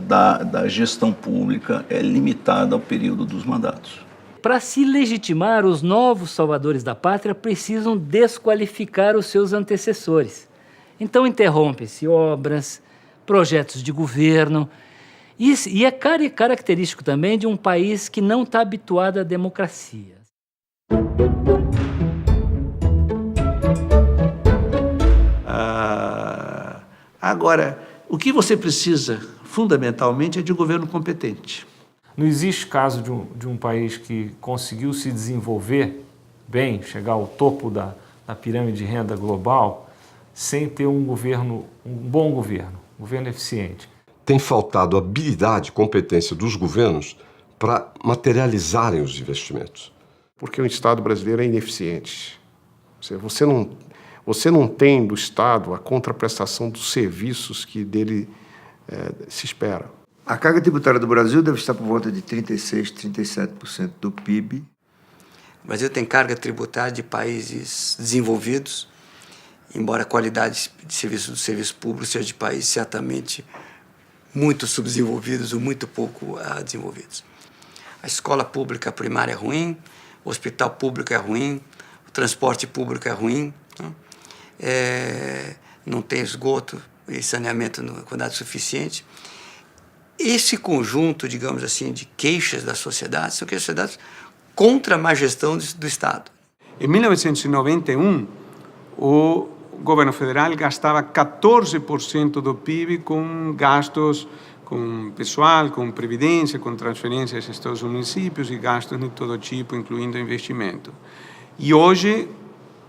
Speaker 27: da gestão pública é limitada ao período dos mandatos.
Speaker 11: Para se legitimar, os novos salvadores da pátria precisam desqualificar os seus antecessores. Então interrompem-se obras, projetos de governo, e é característico também de um país que não está habituado à democracia.
Speaker 24: Agora, o que você precisa, fundamentalmente, é de um governo competente.
Speaker 22: Não existe caso de um país que conseguiu se desenvolver bem, chegar ao topo da pirâmide de renda global, sem ter um bom governo eficiente.
Speaker 15: Tem faltado habilidade, competência dos governos para materializarem os investimentos.
Speaker 26: Porque o Estado brasileiro é ineficiente. Você não tem do Estado a contraprestação dos serviços que dele se espera.
Speaker 1: A carga tributária do Brasil deve estar por volta de 36%, 37% do PIB.
Speaker 23: O Brasil tem carga tributária de países desenvolvidos, embora a qualidade de serviço do serviço público seja de países certamente muito subdesenvolvidos ou muito pouco desenvolvidos. A escola pública primária é ruim, o hospital público é ruim, o transporte público é ruim, não tem esgoto e saneamento em quantidade suficiente. Esse conjunto, digamos assim, de queixas da sociedade são queixas contra a má gestão do Estado.
Speaker 20: Em 1991, o governo federal gastava 14% do PIB com gastos com pessoal, com previdência, com transferências aos estados e municípios e gastos de todo tipo, incluindo investimento. E hoje,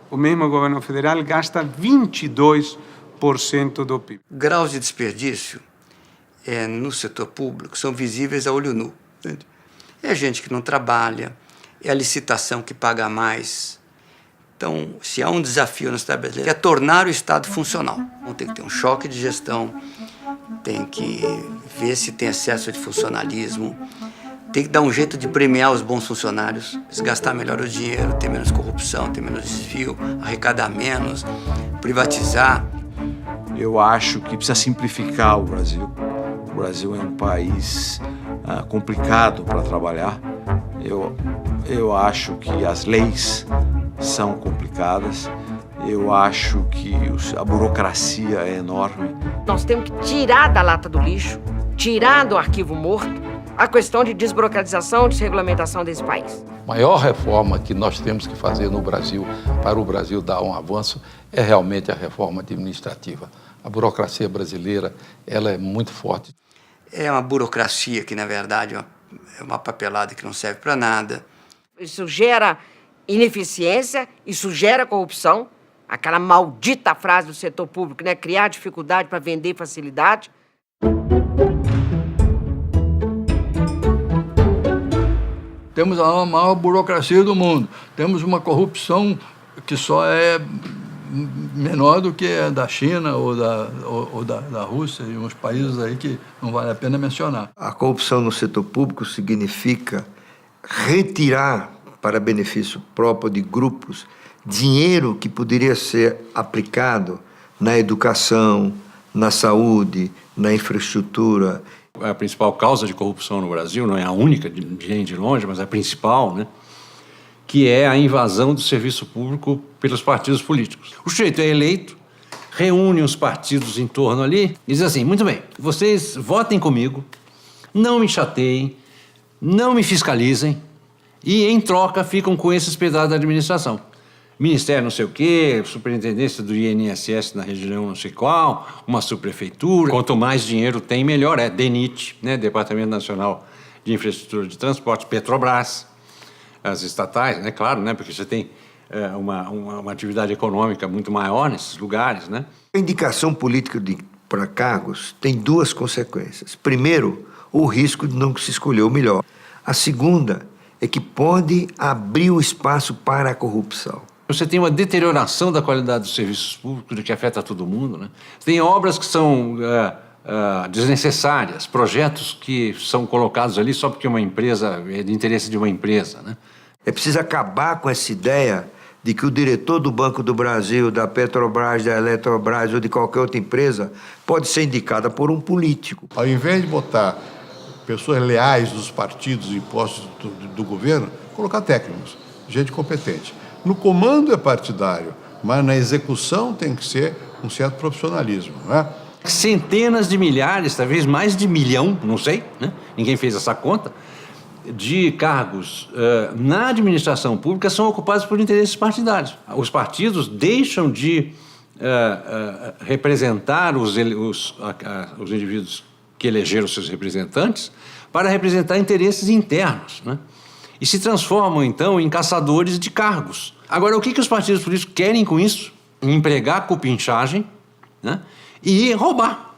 Speaker 20: o mesmo governo federal gasta 22% do PIB.
Speaker 23: Graus de desperdício no setor público são visíveis a olho nu. Entende? É gente que não trabalha, é a licitação que paga mais. Então, se há um desafio no Estado brasileiro, é tornar o Estado funcional. Então, tem que ter um choque de gestão, tem que ver se tem excesso de funcionalismo, tem que dar um jeito de premiar os bons funcionários, gastar melhor o dinheiro, ter menos corrupção, ter menos desvio, arrecadar menos, privatizar.
Speaker 4: Eu acho que precisa simplificar o Brasil. O Brasil é um país complicado para trabalhar. Eu acho que as leis são complicadas. Eu acho que a burocracia é enorme.
Speaker 5: Nós temos que tirar da lata do lixo, tirar do arquivo morto, a questão de desburocratização, desregulamentação desse país.
Speaker 8: A maior reforma que nós temos que fazer no Brasil, para o Brasil dar um avanço, é realmente a reforma administrativa. A burocracia brasileira, ela é muito forte.
Speaker 23: É uma burocracia que, na verdade, é uma papelada que não serve para nada.
Speaker 5: Isso gera ineficiência, isso gera corrupção. Aquela maldita frase do setor público, né? Criar dificuldade para vender facilidade.
Speaker 4: Temos a maior burocracia do mundo. Temos uma corrupção que só é menor do que a da China ou da Rússia e uns países aí que não vale a pena mencionar.
Speaker 1: A corrupção no setor público significa retirar para benefício próprio de grupos dinheiro que poderia ser aplicado na educação, na saúde, na infraestrutura.
Speaker 14: A principal causa de corrupção no Brasil, não é a única de longe, mas a principal, né? Que é a invasão do serviço público pelos partidos políticos. O sujeito é eleito, reúne os partidos em torno ali e diz assim, muito bem, vocês votem comigo, não me chateiem, não me fiscalizem e, em troca, ficam com esses pedaços da administração. Ministério não sei o quê, superintendência do INSS na região não sei qual, uma subprefeitura. Quanto mais dinheiro tem, melhor. É DENIT, né? Departamento Nacional de Infraestrutura de Transporte, Petrobras, as estatais, né? Claro, né? Porque você tem uma atividade econômica muito maior nesses lugares, né?
Speaker 1: A indicação política para cargos tem duas consequências. Primeiro, o risco de não se escolher o melhor. A segunda é que pode abrir o espaço para a corrupção.
Speaker 14: Você tem uma deterioração da qualidade dos serviços públicos, que afeta todo mundo, né? Tem obras que são desnecessárias, projetos que são colocados ali só porque uma empresa é de interesse de uma empresa, né?
Speaker 1: É preciso acabar com essa ideia de que o diretor do Banco do Brasil, da Petrobras, da Eletrobras ou de qualquer outra empresa pode ser indicada por um político.
Speaker 18: Ao invés de botar pessoas leais dos partidos e postos do governo, colocar técnicos, gente competente. No comando é partidário, mas na execução tem que ser um certo profissionalismo, não é?
Speaker 14: Centenas de milhares, talvez mais de 1 milhão, não sei, né? Ninguém fez essa conta, de cargos na administração pública são ocupados por interesses partidários. Os partidos deixam de representar os indivíduos que elegeram seus representantes para representar interesses internos, né? E se transformam, então, em caçadores de cargos. Agora, o que os partidos políticos querem com isso? Empregar cupinchagem, né? E roubar.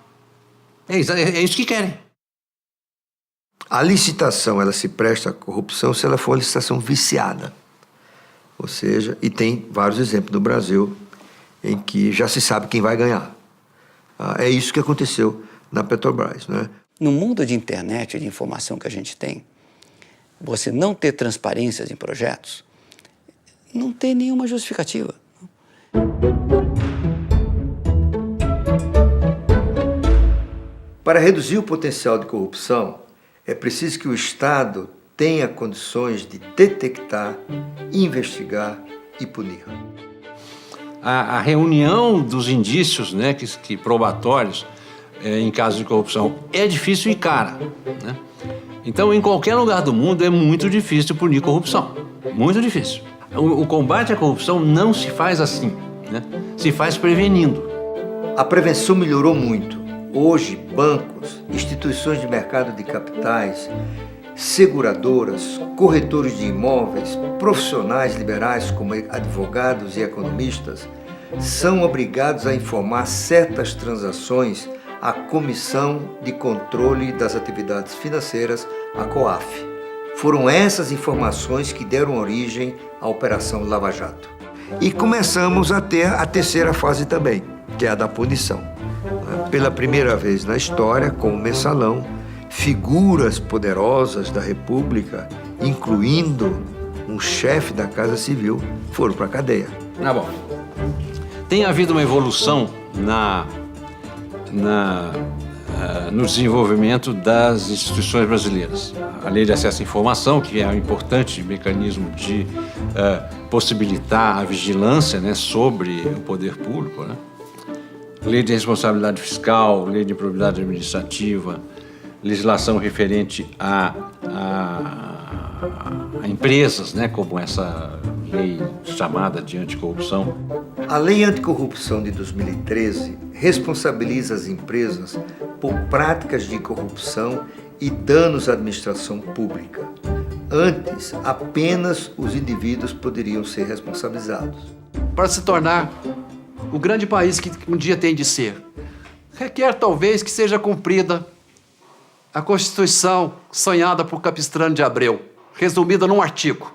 Speaker 14: É isso que querem.
Speaker 1: A licitação, ela se presta à corrupção se ela for uma licitação viciada. Ou seja, e tem vários exemplos no Brasil em que já se sabe quem vai ganhar. É isso que aconteceu na Petrobras, né?
Speaker 23: No mundo de internet e de informação que a gente tem, você não ter transparências em projetos não tem nenhuma justificativa.
Speaker 1: Para reduzir o potencial de corrupção, é preciso que o Estado tenha condições de detectar, investigar e punir.
Speaker 14: A reunião dos indícios, né, que probatórios em casos de corrupção é difícil e cara, né? Então, em qualquer lugar do mundo é muito difícil punir corrupção, muito difícil. O combate à corrupção não se faz assim, né? Se faz prevenindo.
Speaker 1: A prevenção melhorou muito. Hoje, bancos, instituições de mercado de capitais, seguradoras, corretores de imóveis, profissionais liberais como advogados e economistas são obrigados a informar certas transações à Comissão de Controle das Atividades Financeiras, a COAF. Foram essas informações que deram origem à Operação Lava Jato. E começamos a ter a terceira fase também, que é a da punição. Pela primeira vez na história, com o mensalão, figuras poderosas da República, incluindo um chefe da Casa Civil, foram para a cadeia.
Speaker 14: Ah, bom. Tem havido uma evolução no desenvolvimento das instituições brasileiras. A Lei de Acesso à Informação, que é um importante mecanismo de possibilitar a vigilância, né, sobre o poder público, né? Lei de Responsabilidade Fiscal, Lei de Improbidade Administrativa, legislação referente a empresas, né, como essa lei chamada de anticorrupção.
Speaker 1: A Lei Anticorrupção de 2013 responsabiliza as empresas por práticas de corrupção e danos à administração pública. Antes, apenas os indivíduos poderiam ser responsabilizados.
Speaker 17: Para se tornar o grande país que um dia tem de ser, requer talvez que seja cumprida a Constituição sonhada por Capistrano de Abreu, resumida num artigo.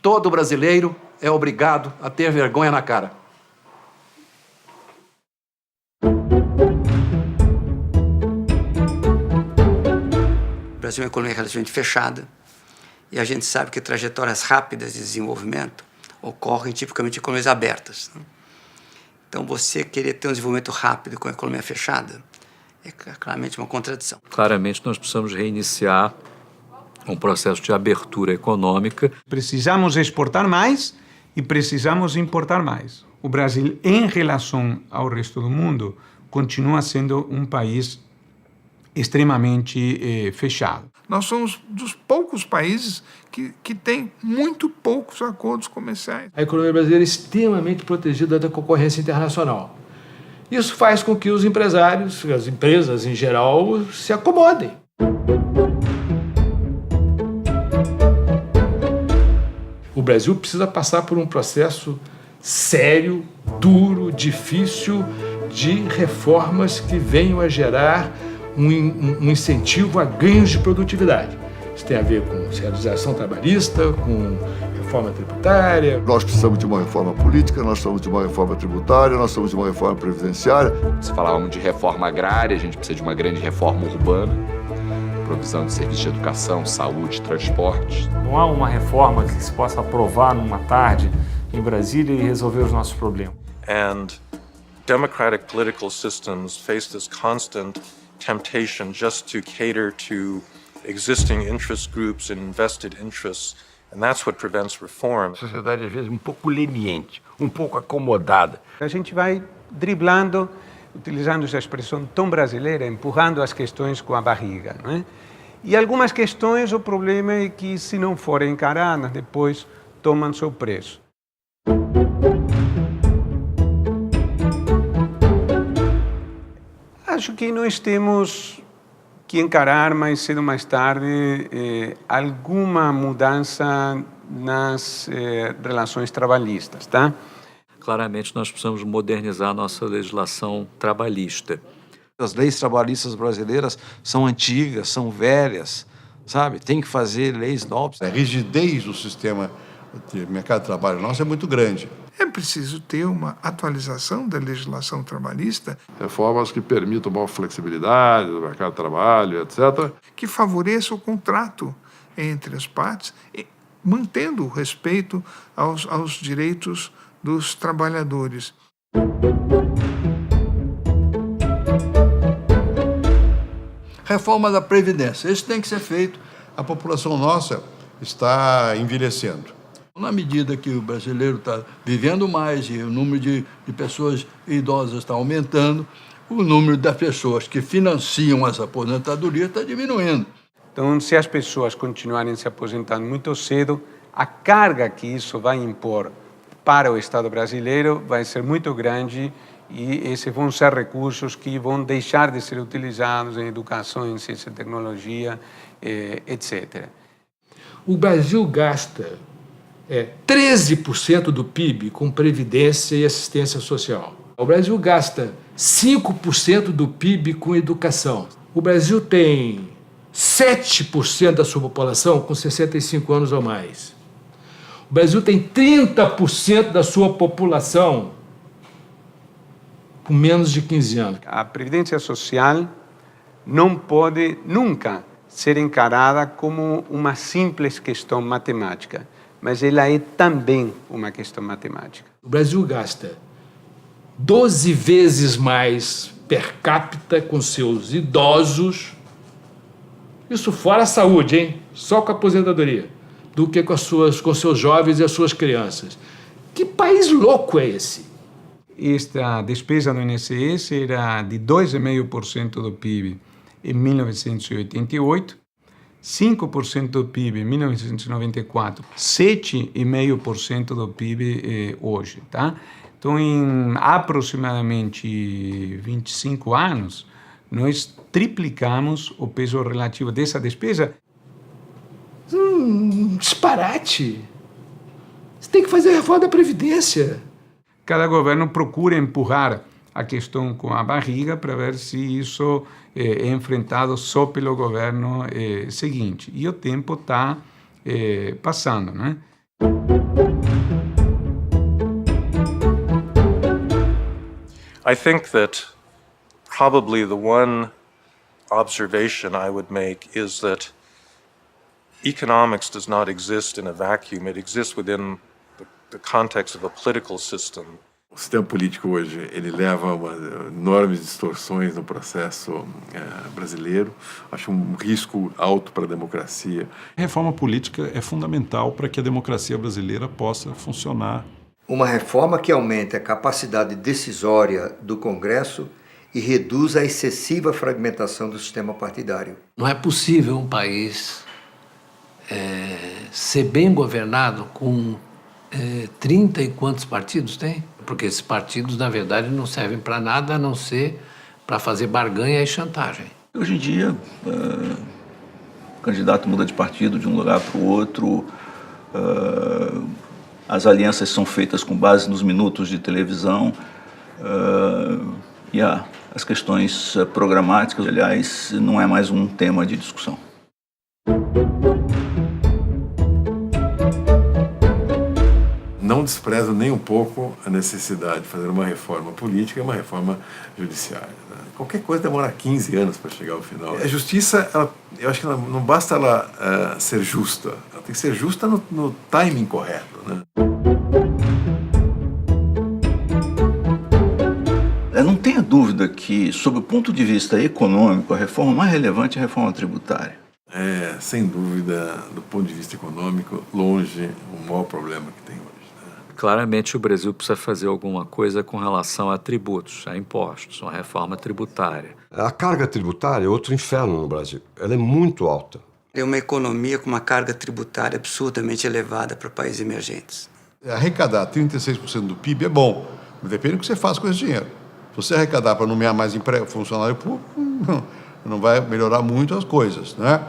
Speaker 17: Todo brasileiro é obrigado a ter vergonha na cara. O Brasil é uma economia relativamente fechada e a gente sabe que trajetórias rápidas de desenvolvimento ocorrem tipicamente em economias abertas, né? Então, você querer ter um desenvolvimento rápido com a economia fechada é claramente uma contradição.
Speaker 3: Claramente, nós precisamos reiniciar um processo de abertura econômica.
Speaker 20: Precisamos exportar mais e precisamos importar mais. O Brasil, em relação ao resto do mundo, continua sendo um país extremamente fechado.
Speaker 9: Nós somos dos poucos países que tem muito poucos acordos comerciais.
Speaker 2: A economia brasileira é extremamente protegida da concorrência internacional. Isso faz com que os empresários, as empresas em geral, se acomodem. O Brasil precisa passar por um processo sério, duro, difícil, de reformas que venham a gerar um incentivo a ganhos de produtividade. Isso tem a ver com realização trabalhista, com reforma tributária.
Speaker 10: Nós precisamos de uma reforma política, nós precisamos de uma reforma tributária, nós precisamos de uma reforma previdenciária.
Speaker 13: Se falávamos de reforma agrária, a gente precisa de uma grande reforma urbana, provisão de serviços de educação, saúde, transportes.
Speaker 22: Não há uma reforma que se possa aprovar numa tarde em Brasília e resolver os nossos problemas.
Speaker 16: And democratic political systems face this constant temptation just to cater to existing interest groups and vested interests, and that's what prevents reform.
Speaker 21: A sociedade às vezes um pouco leniente, um pouco acomodada.
Speaker 20: A gente vai driblando, utilizando essa expressão tão brasileira, empurrando as questões com a barriga, não é? E algumas questões, o problema é que se não forem encaradas, depois tomam seu preço. Acho que nós temos que encarar mais cedo ou mais tarde alguma mudança nas relações trabalhistas, tá?
Speaker 3: Claramente, nós precisamos modernizar a nossa legislação trabalhista.
Speaker 4: As leis trabalhistas brasileiras são antigas, são velhas, sabe? Tem que fazer leis novas.
Speaker 18: A rigidez do sistema de mercado de trabalho nosso é muito grande.
Speaker 9: É preciso ter uma atualização da legislação trabalhista.
Speaker 12: Reformas que permitam maior flexibilidade do mercado de trabalho, etc.
Speaker 9: Que favoreça o contrato entre as partes, mantendo o respeito aos direitos dos trabalhadores.
Speaker 6: Reforma da Previdência. Isso tem que ser feito
Speaker 18: a população nossa está envelhecendo.
Speaker 7: Na medida que o brasileiro está vivendo mais e o número de pessoas idosas está aumentando, o número das pessoas que financiam as aposentadorias está diminuindo.
Speaker 20: Então, se as pessoas continuarem se aposentando muito cedo, a carga que isso vai impor para o Estado brasileiro vai ser muito grande e esses vão ser recursos que vão deixar de ser utilizados em educação, em ciência e tecnologia, etc.
Speaker 2: O Brasil gasta 13% do PIB com previdência e assistência social. O Brasil gasta 5% do PIB com educação. O Brasil tem 7% da sua população com 65 anos ou mais. O Brasil tem 30% da sua população com menos de 15 anos.
Speaker 20: A previdência social não pode nunca ser encarada como uma simples questão matemática, mas ela é também uma questão matemática.
Speaker 2: O Brasil gasta 12 vezes mais per capita com seus idosos, isso fora a saúde, hein? Só com a aposentadoria, do que com seus jovens e as suas crianças. Que país louco é esse?
Speaker 20: Esta despesa do INSS era de 2,5% do PIB em 1988, 5% do PIB em 1994, 7,5% do PIB hoje, tá? Então, em aproximadamente 25 anos, nós triplicamos o peso relativo dessa despesa.
Speaker 2: Disparate! Você tem que fazer a reforma da Previdência.
Speaker 20: Cada governo procura empurrar a questão com a barriga para ver se isso é enfrentado só pelo governo seguinte. E o tempo está passando, né?
Speaker 16: I think that probably the one observation I would make is that economics does not exist in a vacuum. It exists within the context of a political system.
Speaker 12: O sistema político hoje, ele leva a enormes distorções no processo brasileiro. Acho um risco alto para a democracia.
Speaker 11: A reforma política é fundamental para que a democracia brasileira possa funcionar.
Speaker 1: Uma reforma que aumente a capacidade decisória do Congresso e reduza a excessiva fragmentação do sistema partidário.
Speaker 15: Não é possível um país ser bem governado com 30 e quantos partidos tem? Porque esses partidos, na verdade, não servem para nada a não ser para fazer barganha e chantagem.
Speaker 19: Hoje em dia, o candidato muda de partido de um lugar para o outro, as alianças são feitas com base nos minutos de televisão e as questões programáticas, aliás, não é mais um tema de discussão.
Speaker 12: Não desprezo nem um pouco a necessidade de fazer uma reforma política e uma reforma judiciária. Né? Qualquer coisa demora 15 anos para chegar ao final. A justiça, eu acho que não basta ela ser justa, ela tem que ser justa no timing correto. Né?
Speaker 19: Não tenha dúvida que, sob o ponto de vista econômico, a reforma mais relevante é a reforma tributária.
Speaker 12: Sem dúvida, do ponto de vista econômico, longe o maior problema que tem hoje.
Speaker 3: Claramente o Brasil precisa fazer alguma coisa com relação a tributos, a impostos, uma reforma tributária.
Speaker 24: A carga tributária é outro inferno no Brasil. Ela é muito alta.
Speaker 23: É uma economia com uma carga tributária absurdamente elevada para países emergentes.
Speaker 18: Arrecadar 36% do PIB é bom, mas depende do que você faz com esse dinheiro. Se você arrecadar para nomear mais funcionário público, não vai melhorar muito as coisas, né?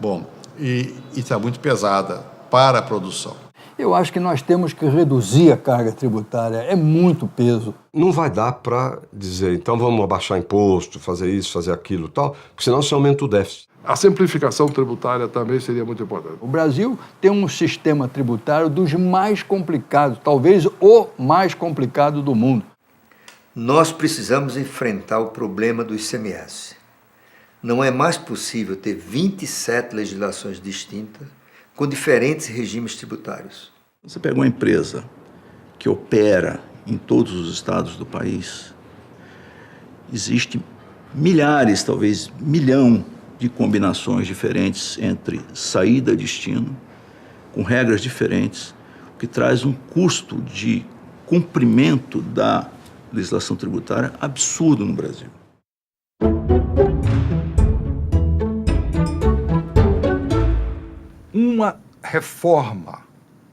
Speaker 18: Bom, e está muito pesada para a produção.
Speaker 7: Eu acho que nós temos que reduzir a carga tributária, é muito peso.
Speaker 24: Não vai dar para dizer, então vamos abaixar imposto, fazer isso, fazer aquilo e tal, porque senão você aumenta o déficit.
Speaker 12: A simplificação tributária também seria muito importante.
Speaker 7: O Brasil tem um sistema tributário dos mais complicados, talvez o mais complicado do mundo.
Speaker 1: Nós precisamos enfrentar o problema do ICMS. Não é mais possível ter 27 legislações distintas com diferentes regimes tributários.
Speaker 19: Você pega uma empresa que opera em todos os estados do país, existe milhares, talvez milhão de combinações diferentes entre saída e destino, com regras diferentes, o que traz um custo de cumprimento da legislação tributária absurdo no Brasil.
Speaker 5: Uma reforma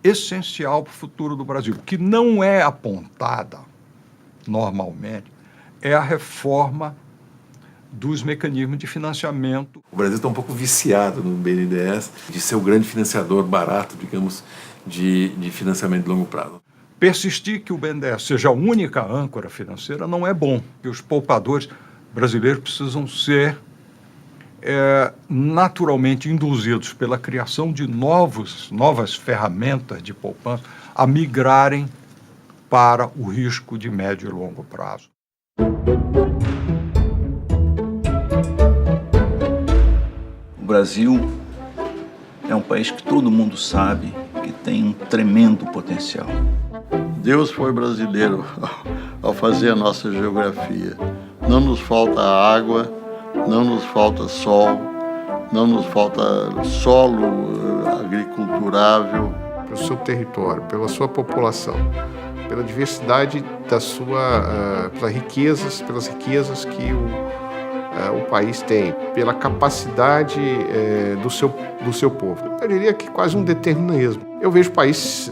Speaker 5: essencial para o futuro do Brasil, que não é apontada normalmente, é a reforma dos mecanismos de financiamento.
Speaker 8: O Brasil está um pouco viciado no BNDES de ser o grande financiador barato, digamos, de financiamento de longo prazo.
Speaker 5: Persistir que o BNDES seja a única âncora financeira não é bom, porque os poupadores brasileiros precisam ser naturalmente induzidos pela criação de novas ferramentas de poupança a migrarem para o risco de médio e longo prazo.
Speaker 19: O Brasil é um país que todo mundo sabe que tem um tremendo potencial.
Speaker 10: Deus foi brasileiro ao fazer a nossa geografia. Não nos falta água, não nos falta sol, não nos falta solo agriculturável.
Speaker 14: Pelo seu território, pela sua população, pela diversidade da sua, pelas riquezas que o país tem, pela capacidade do seu povo. Eu diria que quase um determinismo. Eu vejo países,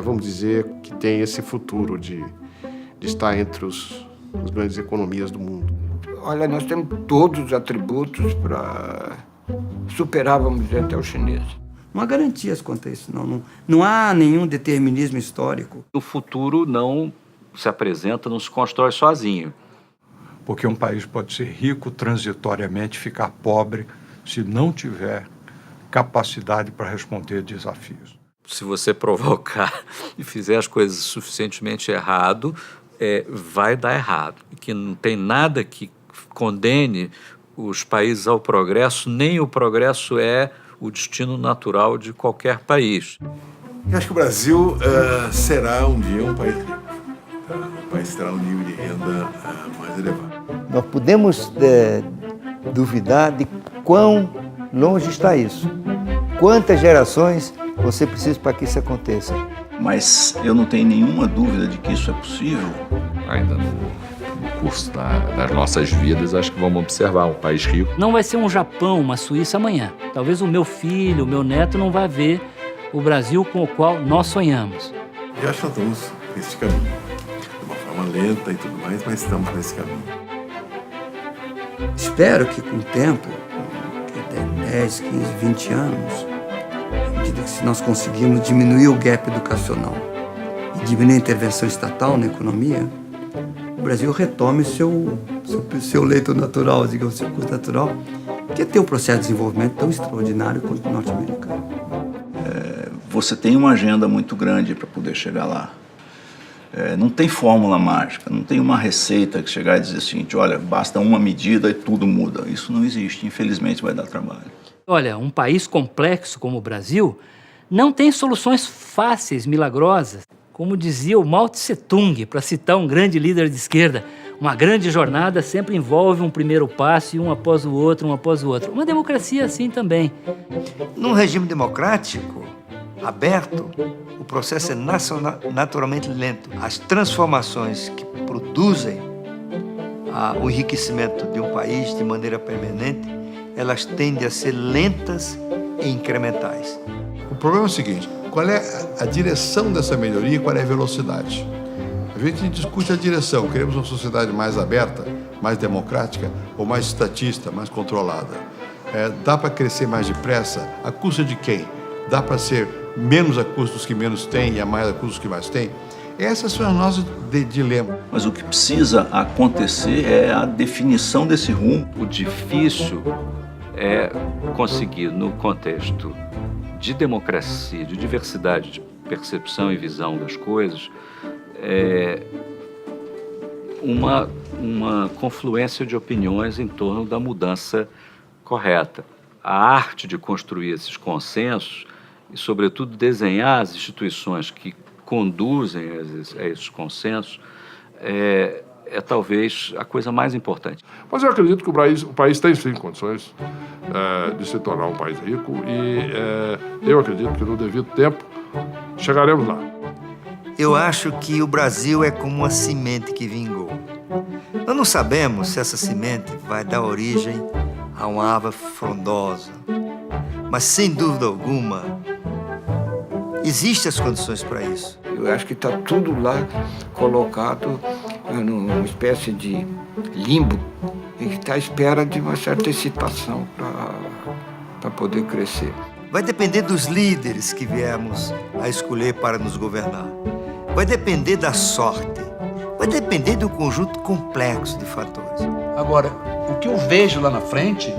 Speaker 14: vamos dizer, que tem esse futuro de estar entre as grandes economias do mundo.
Speaker 17: Olha, nós temos todos os atributos para superar, vamos dizer, até os chineses.
Speaker 23: Não há garantias quanto a isso, não há nenhum determinismo histórico.
Speaker 3: O futuro não se apresenta, não se constrói sozinho.
Speaker 5: Porque um país pode ser rico transitoriamente, ficar pobre, se não tiver capacidade para responder desafios.
Speaker 3: Se você provocar e fizer as coisas suficientemente errado, vai dar errado. Que não tem nada que condene os países ao progresso, nem o progresso é o destino natural de qualquer país.
Speaker 8: Eu acho que o Brasil será um dia um país rico. O país terá um nível de renda mais elevado.
Speaker 1: Nós podemos duvidar de quão longe está isso. Quantas gerações você precisa para que isso aconteça?
Speaker 19: Mas eu não tenho nenhuma dúvida de que isso é possível.
Speaker 13: Ainda no curso das nossas vidas, acho que vamos observar um país rico.
Speaker 25: Não vai ser um Japão, uma Suíça amanhã. Talvez o meu filho, o meu neto não vá ver o Brasil com o qual nós sonhamos.
Speaker 8: Eu acho que nós estamos nesse caminho. De uma forma lenta e tudo mais, mas estamos nesse caminho.
Speaker 23: Espero que com o tempo, 10, 15, 20 anos, à medida que nós conseguirmos diminuir o gap educacional e diminuir a intervenção estatal na economia, o Brasil retome seu leito natural, digamos, seu curso natural, que é ter um processo de desenvolvimento tão extraordinário quanto o norte-americano.
Speaker 19: Você tem uma agenda muito grande para poder chegar lá. Não tem fórmula mágica, não tem uma receita que chegar e dizer o seguinte, olha, basta uma medida e tudo muda. Isso não existe, infelizmente vai dar trabalho.
Speaker 25: Olha, um país complexo como o Brasil não tem soluções fáceis, milagrosas. Como dizia o Mao Tse-tung, para citar um grande líder de esquerda, uma grande jornada sempre envolve um primeiro passo e um após o outro, um após o outro. Uma democracia é assim também.
Speaker 1: Num regime democrático, aberto, o processo é naturalmente lento. As transformações que produzem o enriquecimento de um país de maneira permanente, elas tendem a ser lentas e incrementais.
Speaker 18: O problema é o seguinte, qual é a direção dessa melhoria e qual é a velocidade? A gente discute a direção, queremos uma sociedade mais aberta, mais democrática ou mais estatista, mais controlada. Dá para crescer mais depressa? A custa de quem? Dá para ser menos a custo dos que menos têm e a mais a custo dos que mais têm? Essas são as nossas dilemas.
Speaker 19: Mas o que precisa acontecer é a definição desse rumo.
Speaker 3: O difícil é conseguir, no contexto de democracia, de diversidade de percepção e visão das coisas, uma confluência de opiniões em torno da mudança correta. A arte de construir esses consensos e, sobretudo, desenhar as instituições que conduzem a esses consensos é talvez a coisa mais importante.
Speaker 12: Mas eu acredito que o país tem sim condições de se tornar um país rico e eu acredito que no devido tempo chegaremos lá.
Speaker 1: Eu acho que o Brasil é como uma semente que vingou. Nós não sabemos se essa semente vai dar origem a uma árvore frondosa, mas sem dúvida alguma existem as condições para isso.
Speaker 17: Eu acho que está tudo lá colocado numa espécie de limbo e que está à espera de uma certa excitação para poder crescer.
Speaker 1: Vai depender dos líderes que viemos a escolher para nos governar. Vai depender da sorte. Vai depender de um conjunto complexo de fatores.
Speaker 4: Agora, o que eu vejo lá na frente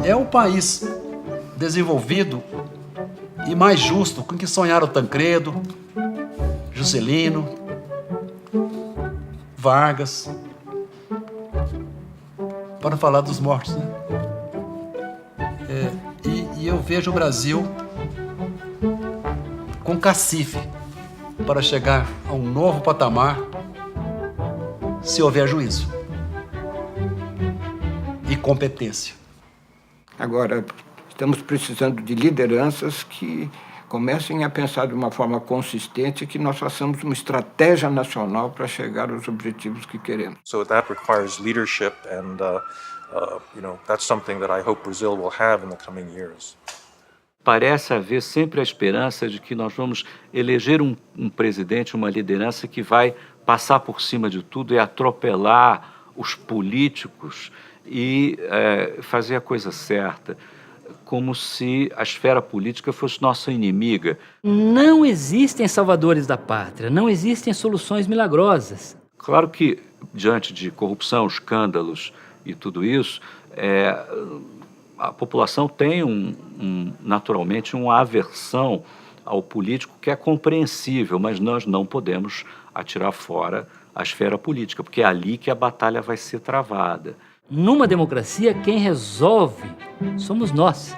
Speaker 4: é um país desenvolvido e mais justo com que sonharam Tancredo, Juscelino, Vargas, para falar dos mortos, né? E eu vejo o Brasil com cacife para chegar a um novo patamar se houver juízo e competência.
Speaker 17: Agora, estamos precisando de lideranças que comecem a pensar de uma forma consistente, que nós façamos uma estratégia nacional para chegar aos objetivos que queremos.
Speaker 16: So that requires leadership and that's something that I hope Brazil will have in the coming years.
Speaker 3: Parece haver sempre a esperança de que nós vamos eleger um presidente, uma liderança que vai passar por cima de tudo e atropelar os políticos e fazer a coisa certa, como se a esfera política fosse nossa inimiga.
Speaker 25: Não existem salvadores da pátria, não existem soluções milagrosas.
Speaker 3: Claro que, diante de corrupção, escândalos e tudo isso, a população tem naturalmente uma aversão ao político que é compreensível, mas nós não podemos atirar fora a esfera política, porque é ali que a batalha vai ser travada.
Speaker 25: Numa democracia, quem resolve somos nós.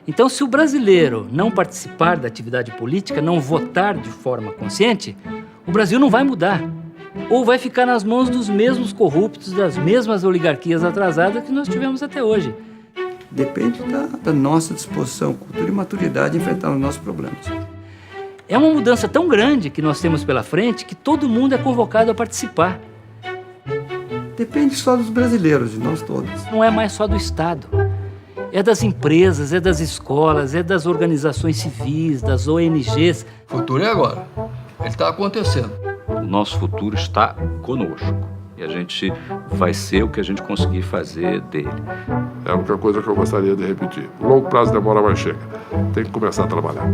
Speaker 25: Então, se o brasileiro não participar da atividade política, não votar de forma consciente, o Brasil não vai mudar. Ou vai ficar nas mãos dos mesmos corruptos, das mesmas oligarquias atrasadas que nós tivemos até hoje.
Speaker 4: Depende da nossa disposição, cultura e maturidade em enfrentar os nossos problemas.
Speaker 25: É uma mudança tão grande que nós temos pela frente que todo mundo é convocado a participar.
Speaker 4: Depende só dos brasileiros, de nós todos.
Speaker 25: Não é mais só do Estado. É das empresas, é das escolas, é das organizações civis, das ONGs.
Speaker 4: O futuro é agora. Ele está acontecendo.
Speaker 3: O nosso futuro está conosco. E a gente vai ser o que a gente conseguir fazer dele.
Speaker 12: É a única coisa que eu gostaria de repetir. O longo prazo demora, mas chega. Tem que começar a trabalhar.